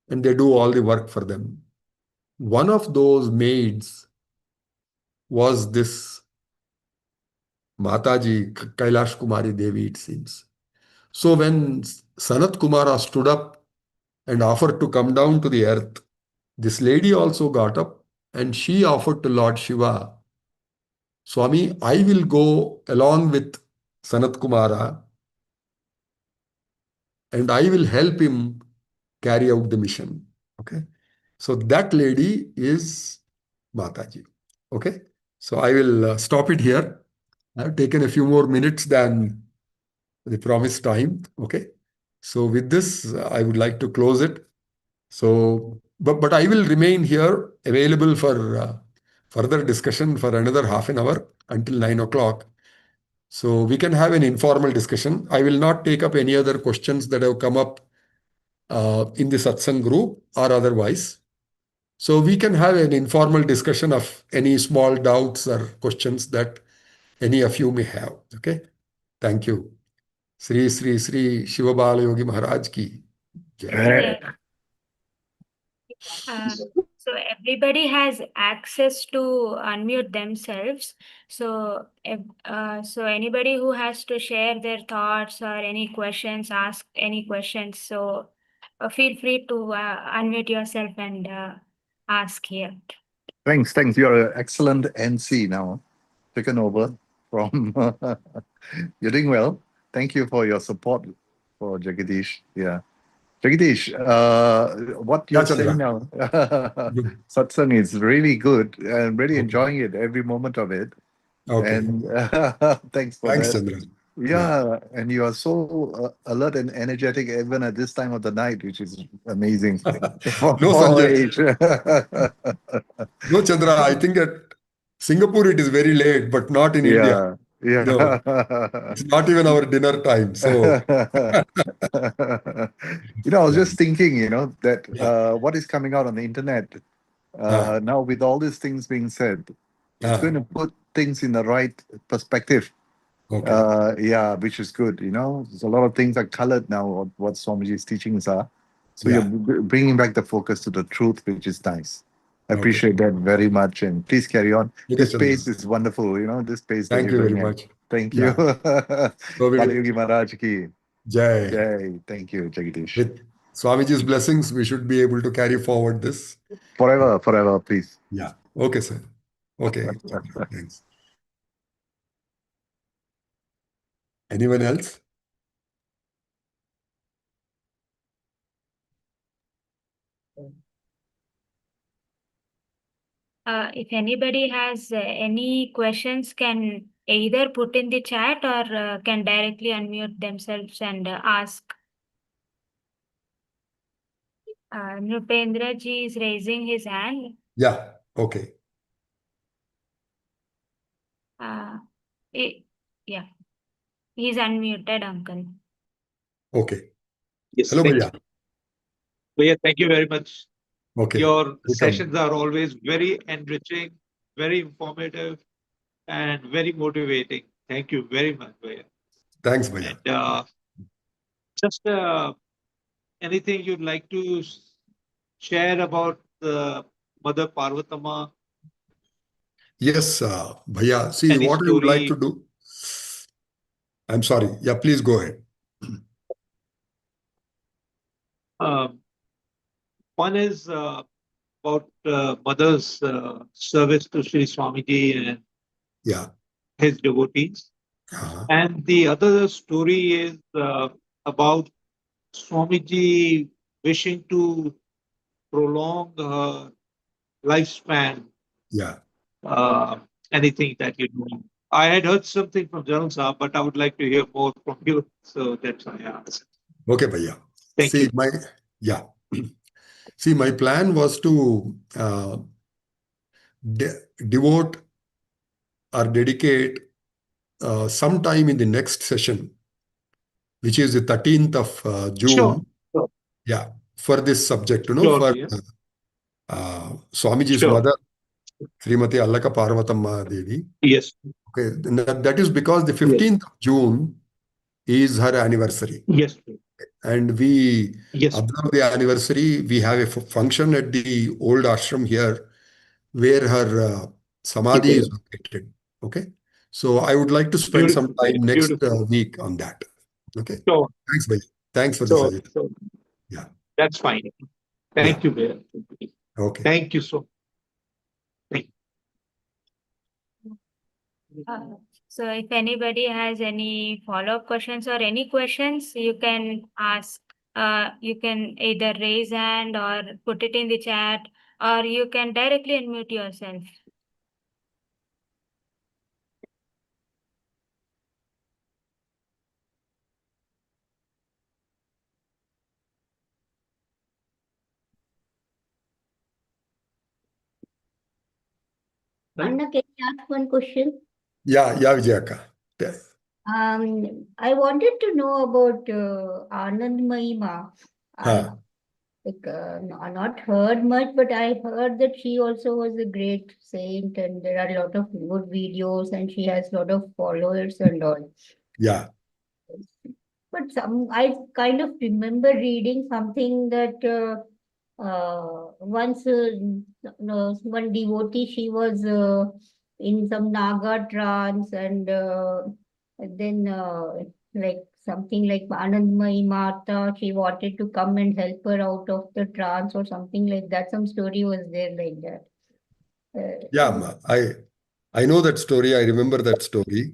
and they do all the work for them. One of those maids was this Mataji Kailash Kumari Devi, it seems. So when Sanat Kumara stood up and offered to come down to the earth, this lady also got up and she offered to Lord Shiva, Swami, I will go along with Sanat Kumara and I will help him carry out the mission. Okay. So that lady is Mataji. Okay. So I will stop it here. I've taken a few more minutes than the promised time. Okay. So with this, I would like to close it. So, but I will remain here available for further discussion for another half an hour until 9 o'clock. So we can have an informal discussion. I will not take up any other questions that have come up in the Satsang group or otherwise. So we can have an informal discussion of any small doubts or questions that any of you may have. Okay. Thank you. Shri Shivabalayogi Maharaj ki jai. Yeah. So everybody has access to unmute themselves. So so anybody who has to share their thoughts or any questions, ask any questions. So feel free to unmute yourself and ask here. Thanks. You're an excellent NC now, taken over from. You're doing well. Thank you for your support for Jagadish. Yeah. Jagadish, what you're Yeah, saying Chandra. now, Good. satsang is really good and really Okay. enjoying it, every moment of it. Okay. And thanks for Thanks, that. Chandra. Yeah, and you are so alert and energetic even at this time of the night, which is amazing for No, our Sanjay. age. No, Chandra. I think at Singapore it is very late, but not in India. Yeah, yeah. No, it's not even our dinner time. So, I was yeah, just thinking, that yeah, what is coming out on the internet ah, now with all these things being said, it's going ah, to put things in the right perspective. okay, Yeah, which is good. There's a lot of things are colored now. What Swamiji's teachings are, so you're yeah, bringing back the focus to the truth, which is nice. I okay. appreciate that very much, and please carry on. Okay, This Chandra. space is wonderful. This space that Thank you're you very doing it. much. Thank you. Yeah. So Balayogi Maharaj ki Jai. jai. Thank you, Jagadish. With Swamiji's blessings, we should be able to carry forward this. Forever, please. Yeah. Okay, sir. Okay. Thanks. Anyone else? If anybody has any questions, can either put in the chat or can directly unmute themselves and ask. Nupendra ji is raising his hand. Yeah. Okay. Yeah, he's unmuted, uncle. Okay. Yes, Hello, thanks. Bhaiya. Bhaiya, thank you very much. Okay. Your Welcome. sessions are always very enriching, very informative, and very motivating. Thank you very much, Bhaiya. Thanks, Bhaiya. And just anything you'd like to share about Mother Parvatama? Yes, Bhaiya. See, Any what I would like to story? do. I'm sorry. Yeah, please go ahead. One is about Mother's service to Sri Swamiji and Yeah. his devotees. And the other story is about Swamiji wishing to prolong her lifespan. Yeah. Anything that you know. I had heard something from Janal Saab, but I would like to hear more from you. So that's why I asked. Okay, Bhaiya. Thank See, you. my plan was to devote or dedicate some time in the next session, which is the 13th of Sure. June. Sure. Yeah, for this subject, Sure, for dear. Swamiji's Sure. mother, Srimati Allaka Parvatamma Devi. Yes. Okay, that is because the Yes. 15th of June is her anniversary. Yes. And we Yes. observe the anniversary. We have a function at the old ashram here where her samadhi Okay. is located. Okay. So I would like to spend some Beautiful. time next Beautiful. week on that. Okay. Sure. Thanks, Bhai. Thanks for the Sure. suggestion. Sure. Yeah. That's fine. Yeah. Thank you, dear. Okay. Thank you so. Thank So if anybody has any follow-up questions or any questions, you can ask. You can either raise hand or put it in the chat, or you can directly unmute yourself. Anna, can I ask one question? Yeah, Vijayaka. I wanted to know about Anand Mahima. I not heard much, but I heard that she also was a great saint, and there are a lot of good videos, and she has a lot of followers and all. Yeah. But I kind of remember reading something that once one devotee, she was in some Naga trance, and then like something like Anandmayi Mata, she wanted to come and help her out of the trance or something like that. Some story was there like that. Yeah, ma. I know that story. I remember that story.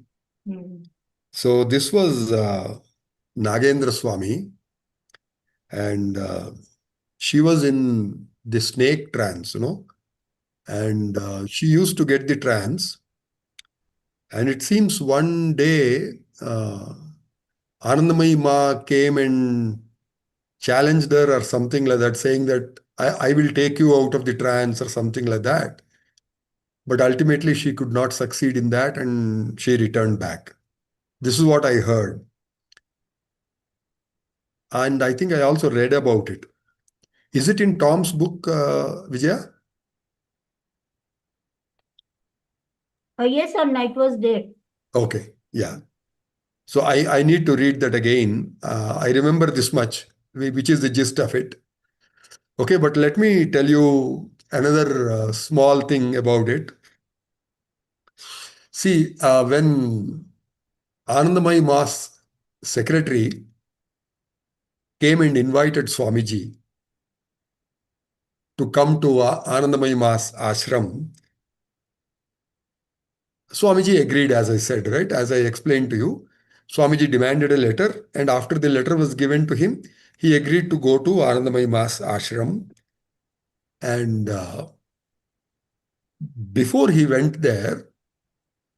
So this was Nagendra Swami, and she was in the snake trance, and she used to get the trance. And it seems one day Anandamayi Ma came and challenged her or something like that, saying that I will take you out of the trance or something like that. But ultimately, she could not succeed in that and she returned back. This is what I heard. And I think I also read about it. Is it in Tom's book, Vijaya? Yes, or night was there. Okay, yeah. So I need to read that again. I remember this much, which is the gist of it. Okay, but let me tell you another small thing about it. See, when Anandamayi Ma's secretary came and invited Swamiji to come to Anandamayi Ma's ashram, Swamiji agreed, as I said, right? As I explained to you, Swamiji demanded a letter, and after the letter was given to him, he agreed to go to Anandamayi Ma's ashram. And before he went there,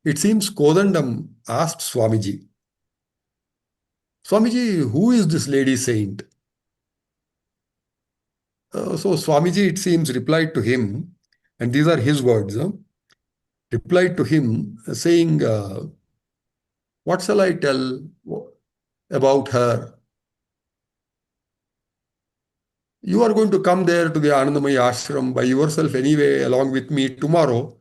it seems Kodandam asked Swamiji, Swamiji, who is this lady saint? So Swamiji, it seems, replied to him, and these are his words, replied to him saying, what shall I tell about her? You are going to come there to the Anandamayi ashram by yourself anyway, along with me tomorrow.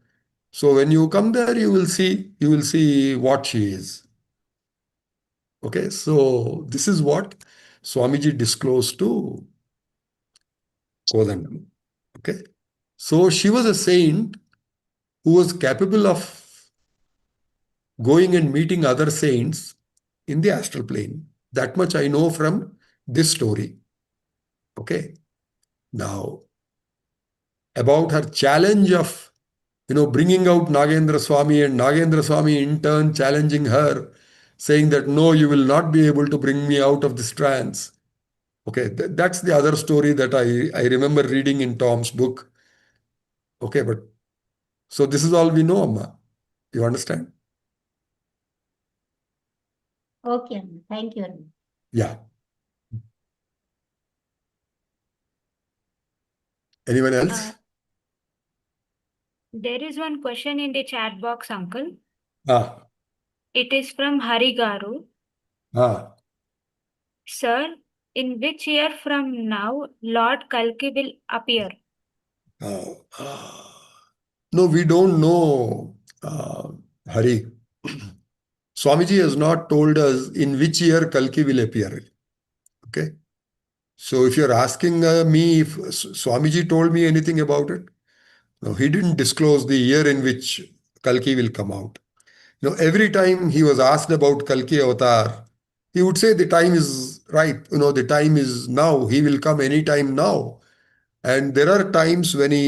So when you come there, you will see what she is. Okay, so this is what Swamiji disclosed to Kodandam. Okay, so she was a saint who was capable of going and meeting other saints in the astral plane. That much I know from this story. Okay, now about her challenge of bringing out Nagendra Swami and Nagendra Swami in turn challenging her, saying that no, you will not be able to bring me out of this trance. Okay, that's the other story that I remember reading in Tom's book. Okay, but so this is all we know, Amma. You understand? Okay, thank you. Yeah. Anyone else? There is one question in the chat box, Uncle. Ah, It is from Hari Garu. ah. Sir, in which year from now Lord Kalki will appear? No, we don't know, Hari. Swamiji has not told us in which year Kalki will appear. Okay. So if you're asking me if Swamiji told me anything about it, no, he didn't disclose the year in which Kalki will come out. Every time he was asked about Kalki Avatar, he would say the time is right. The time is now. He will come anytime now. And there are times when he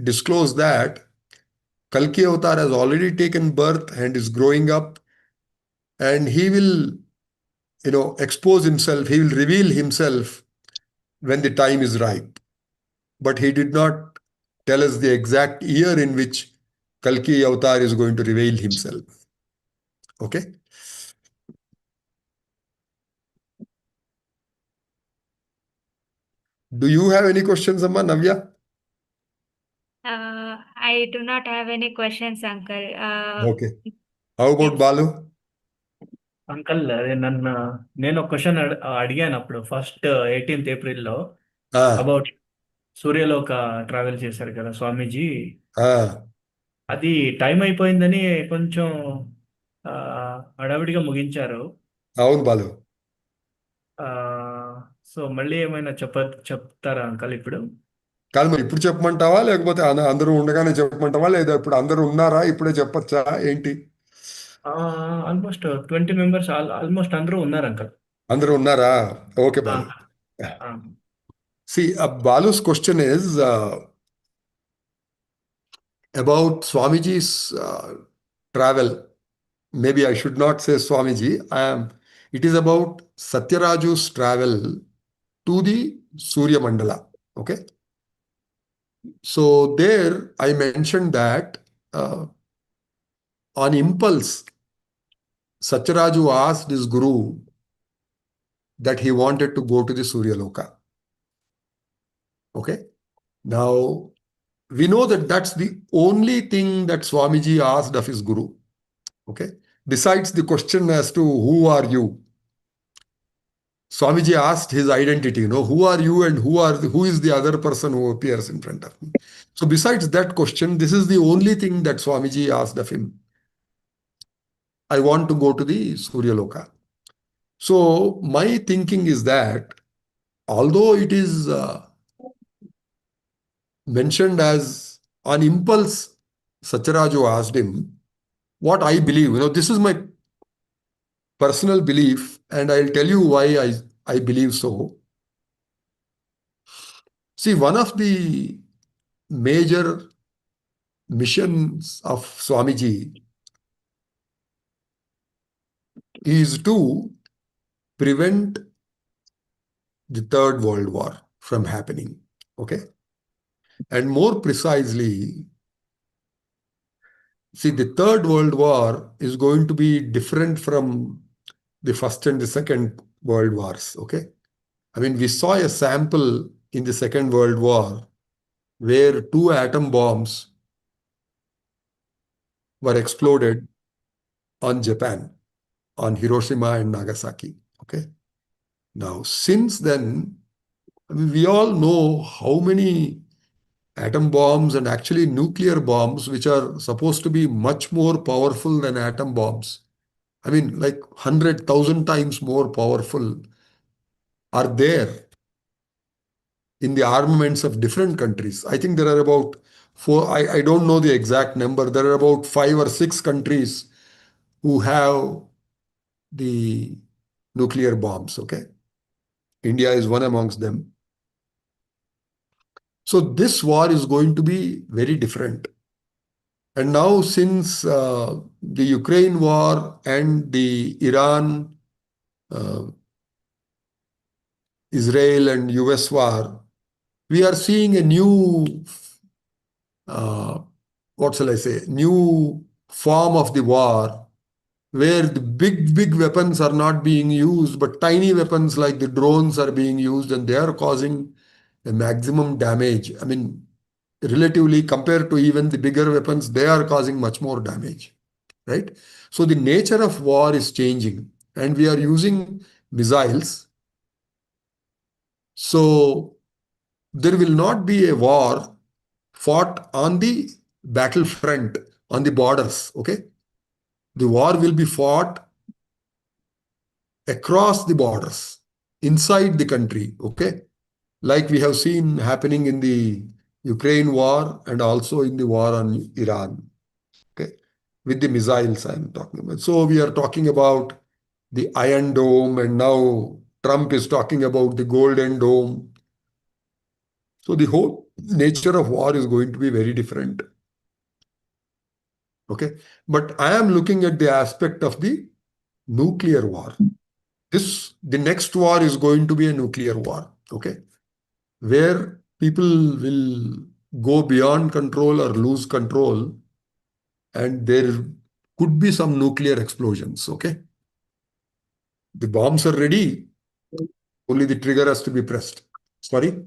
disclosed that Kalki Avatar has already taken birth and is growing up, and he will, expose himself. He will reveal himself when the time is right. But he did not tell us the exact year in which Kalki Avatar is going to reveal himself. Okay? Do you have any questions, Amma, Navya? I do not have any questions, Uncle. Okay. How about Balu? Uncle నేను ఒక question అడిగాను అప్పుడు first 18th ఏప్రిల్లో Ah, about Suryaloka travel చేశారు కదా స్వామీజీ. ah. అది time అయిపోయిందని కొంచెం హడావిడిగా ముగించారు. అవును బాలు. సో మళ్ళీ ఏమైనా చెప్తారా అంకల్ ఇప్పుడు? కాదు, మరి ఇప్పుడు చెప్పమంటావా లేకపోతే అందరూ ఉండగానే చెప్పమంటావా, లేదా ఇప్పుడు అందరూ ఉన్నారా ఇప్పుడే చెప్పచ్చా ఏంటి? ఆల్మోస్ట్ 20 మెంబర్స్ ఆల్మోస్ట్ అందరూ ఉన్నారు అంకల్. అందరూ ఉన్నారా? Okay Balu. See, Balu's question is about Swamiji's travel. Maybe I should not say Swamiji. It is about Satyaraju's travel to the Surya Mandala. Okay. So there I mentioned that on impulse, Satyaraju asked his guru that he wanted to go to the Surya Loka. Okay. Now, we know that that's the only thing that Swamiji asked of his guru. Okay. Besides the question as to who are you, Swamiji asked his identity. Who are you and who is the other person who appears in front of me? So besides that question, this is the only thing that Swamiji asked of him. I want to go to the Surya Loka. So my thinking is that although it is mentioned as on impulse, Satyaraju asked him, what I believe, this is my personal belief, and I'll tell you why I believe so. See, one of the major missions of Swamiji is to prevent the Third World War from happening. Okay? And more precisely, see, the Third World War is going to be different from the First and the Second World Wars. Okay? I mean, we saw a sample in the Second World War where 2 atom bombs were exploded on Japan, on Hiroshima and Nagasaki. Okay. Now, since then, I mean, we all know how many atom bombs and actually nuclear bombs, which are supposed to be much more powerful than atom bombs. I mean, like 100,000 times more powerful, are there in the armaments of different countries. I think there are about 4, I don't know the exact number. There are about 5 or 6 countries who have the nuclear bombs. Okay. India is one amongst them. So this war is going to be very different. And now, since the Ukraine war and the Iran, Israel and US war, we are seeing a new, what shall I say, new form of the war, where the big weapons are not being used, but tiny weapons like the drones are being used, and they are causing a maximum damage. I mean, relatively compared to even the bigger weapons, they are causing much more damage, right? So the nature of war is changing, and we are using missiles. So there will not be a war fought on the battlefront, on the borders, okay? The war will be fought across the borders, inside the country, okay? Like we have seen happening in the Ukraine war and also in the war on Iran, okay? With the missiles I'm talking about. So we are talking about the Iron Dome, and now Trump is talking about the Golden Dome. So the whole nature of war is going to be very different. Okay. But I am looking at the aspect of the nuclear war. The next war is going to be a nuclear war. Okay. Where people will go beyond control or lose control, and there could be some nuclear explosions. Okay. The bombs are ready. Only the trigger has to be pressed. Sorry.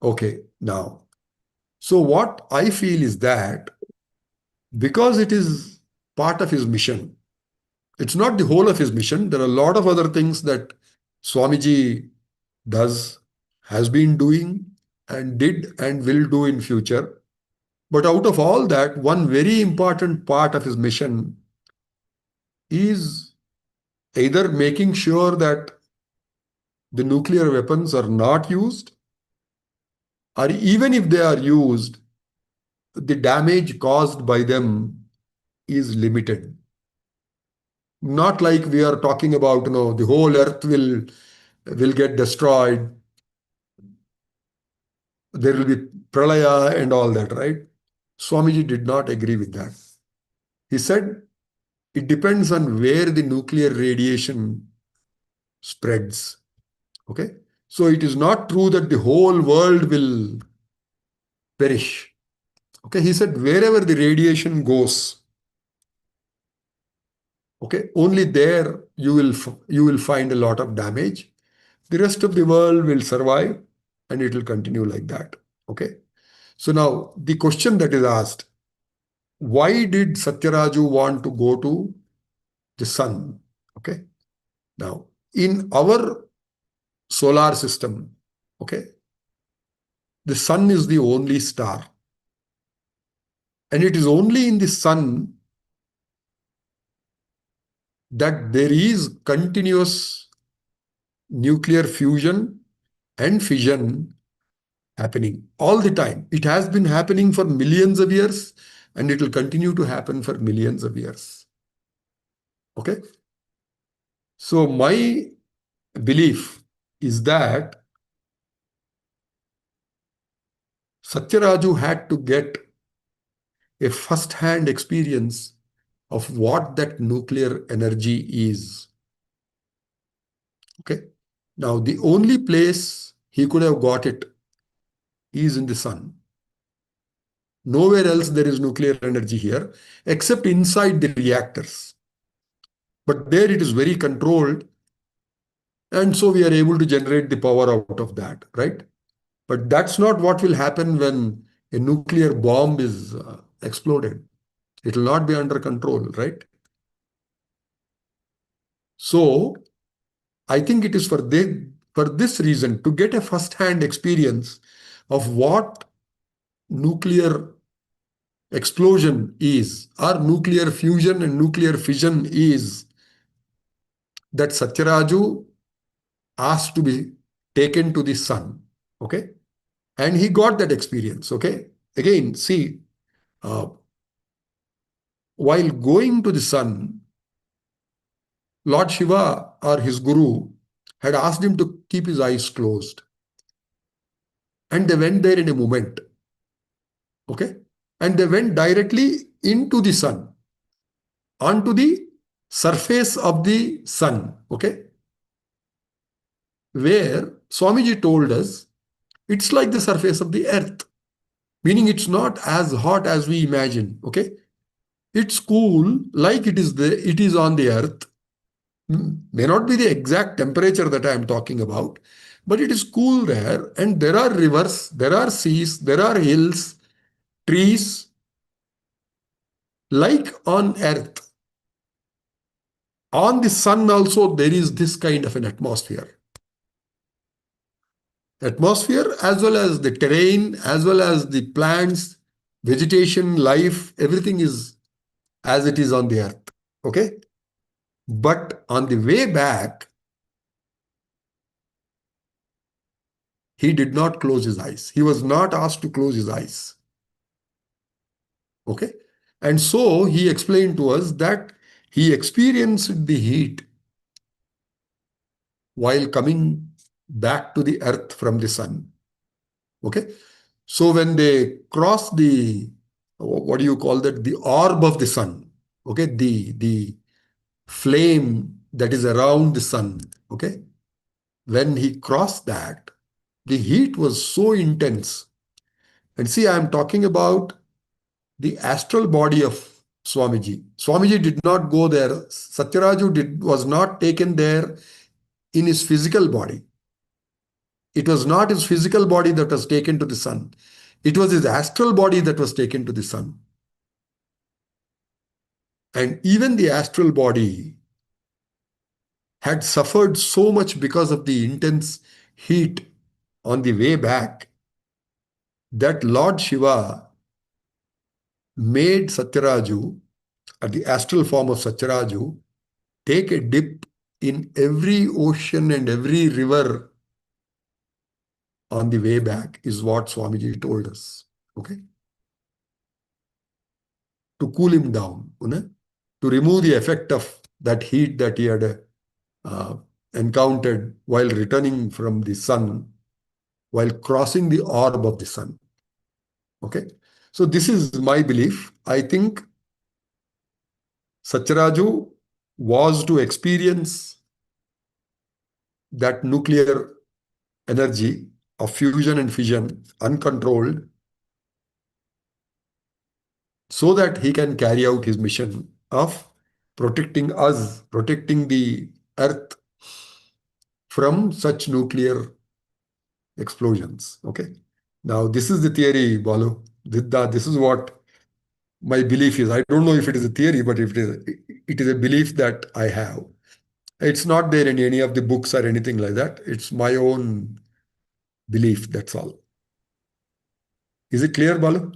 Okay. Now, so what I feel is that because it is part of his mission, it's not the whole of his mission. There are a lot of other things that Swamiji does, has been doing, and did and will do in future. But out of all that, one very important part of his mission is either making sure that the nuclear weapons are not used, or even if they are used, the damage caused by them is limited. Not like we are talking about, the whole earth will get destroyed. There will be pralaya and all that, right? Swamiji did not agree with that. He said it depends on where the nuclear radiation spreads. Okay? So it is not true that the whole world will perish. Okay? He said wherever the radiation goes, okay, only there you will find a lot of damage. The rest of the world will survive, and it will continue like that. Okay? So now the question that is asked, why did Satyaraju want to go to the sun? Okay. Now, in our solar system, okay, the sun is the only star. And it is only in the sun that there is continuous nuclear fusion and fission happening all the time. It has been happening for millions of years, and it will continue to happen for millions of years. Okay. So my belief is that Satyaraju had to get a first-hand experience of what that nuclear energy is. Okay. Now, the only place he could have got it is in the sun. Nowhere else there is nuclear energy here, except inside the reactors. But there it is very controlled, and so we are able to generate the power out of that, right? But that's not what will happen when a nuclear bomb is exploded. It will not be under control, right? So I think it is for this reason, to get a first-hand experience of what nuclear explosion is, or nuclear fusion and nuclear fission is, that Satyaraju asked to be taken to the sun. Okay. And he got that experience. Okay. Again, see, while going to the sun, Lord Shiva or his guru had asked him to keep his eyes closed. And they went there in a moment. Okay. And they went directly into the sun, onto the surface of the sun. Okay. Where Swamiji told us it's like the surface of the earth, meaning it's not as hot as we imagine. Okay. It's cool, like it is on the earth. May not be the exact temperature that I am talking about, but it is cool there, and there are rivers, there are seas, there are hills, trees, like on earth. On the sun also there is this kind of an atmosphere. Atmosphere as well as the terrain, as well as the plants, vegetation, life, everything is as it is on the earth. Okay? But on the way back, he did not close his eyes. He was not asked to close his eyes. Okay? And so he explained to us that he experienced the heat while coming back to the earth from the sun. Okay? So when they cross the, what do you call that? The orb of the sun. Okay? The flame that is around the sun. Okay? When he crossed that, the heat was so intense. And see, I am talking about the astral body of Swamiji. Swamiji did not go there. Satyaraju was not taken there in his physical body. It was not his physical body that was taken to the sun. It was his astral body that was taken to the sun. And even the astral body had suffered so much because of the intense heat on the way back that Lord Shiva made Satyaraju, the astral form of Satyaraju, take a dip in every ocean and every river on the way back, is what Swamiji told us. Okay? To cool him down, to remove the effect of that heat that he had encountered while returning from the sun, while crossing the orb of the sun. Okay? So this is my belief. I think Satyaraju was to experience that nuclear energy of fusion and fission uncontrolled, so that he can carry out his mission of protecting us, protecting the earth from such nuclear explosions. Okay. Now, this is the theory, Balu. This is what my belief is. I don't know if it is a theory, but if it is a belief that I have. It's not there in any of the books or anything like that. It's my own belief. That's all. Is it clear, Balu?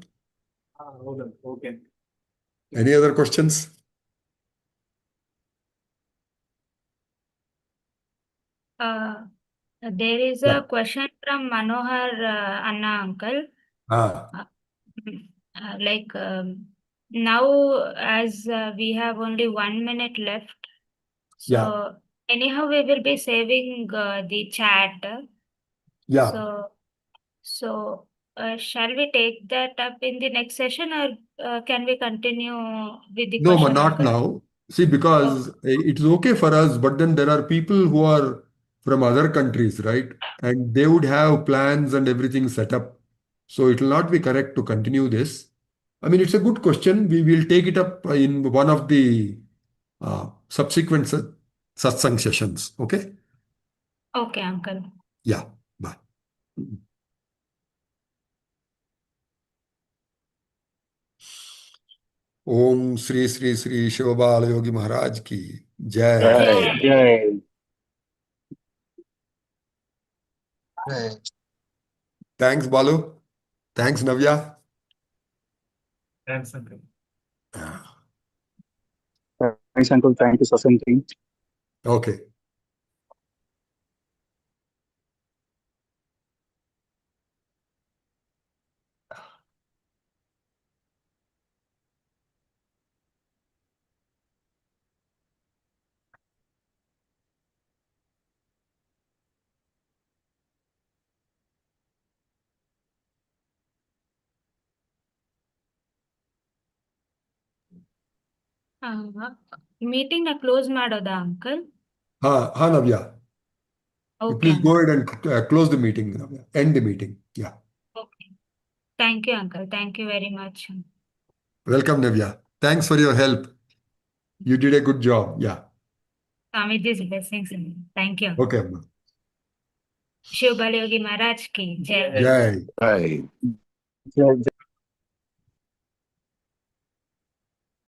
Okay. Any other questions? There is Yeah. a question from Manohar Anna uncle. Ah, Like now, as we have only 1 minute left, so yeah. anyhow we will be saving the chat. Yeah. So shall we take that up in the next session, or can we continue with the No, question, not uncle? now. See, Oh, because it's okay for us, but then there are people who are from other countries, right? And they would have plans and everything set up. So it will not be correct to continue this. I mean, it's a good question. We will take it up in one of the subsequent satsang sessions. Okay? okay, uncle. Yeah. Bye. Om Shri Shri Shri Shivabalayogi Maharaj ki Jai. Jai. Jai. Thanks, Balu. Thanks, Navya. Thanks, uncle. Ah, Thanks, Uncle. Thank you, Satsang team. okay. Meeting ನ close ಮಾಡೋದಾ uncle? Ha, Navya. You okay please go uncle. ahead and close the meeting, Navya. End the meeting. Yeah. Okay. Thank you uncle. Thank you very much. Welcome, Navya. Thanks for your help. You did a good job. Yeah. Swamiji's blessings. Thank you. Okay, Amma. Shivabalayogi Maharaj ki jai. Jai. Right. Jai-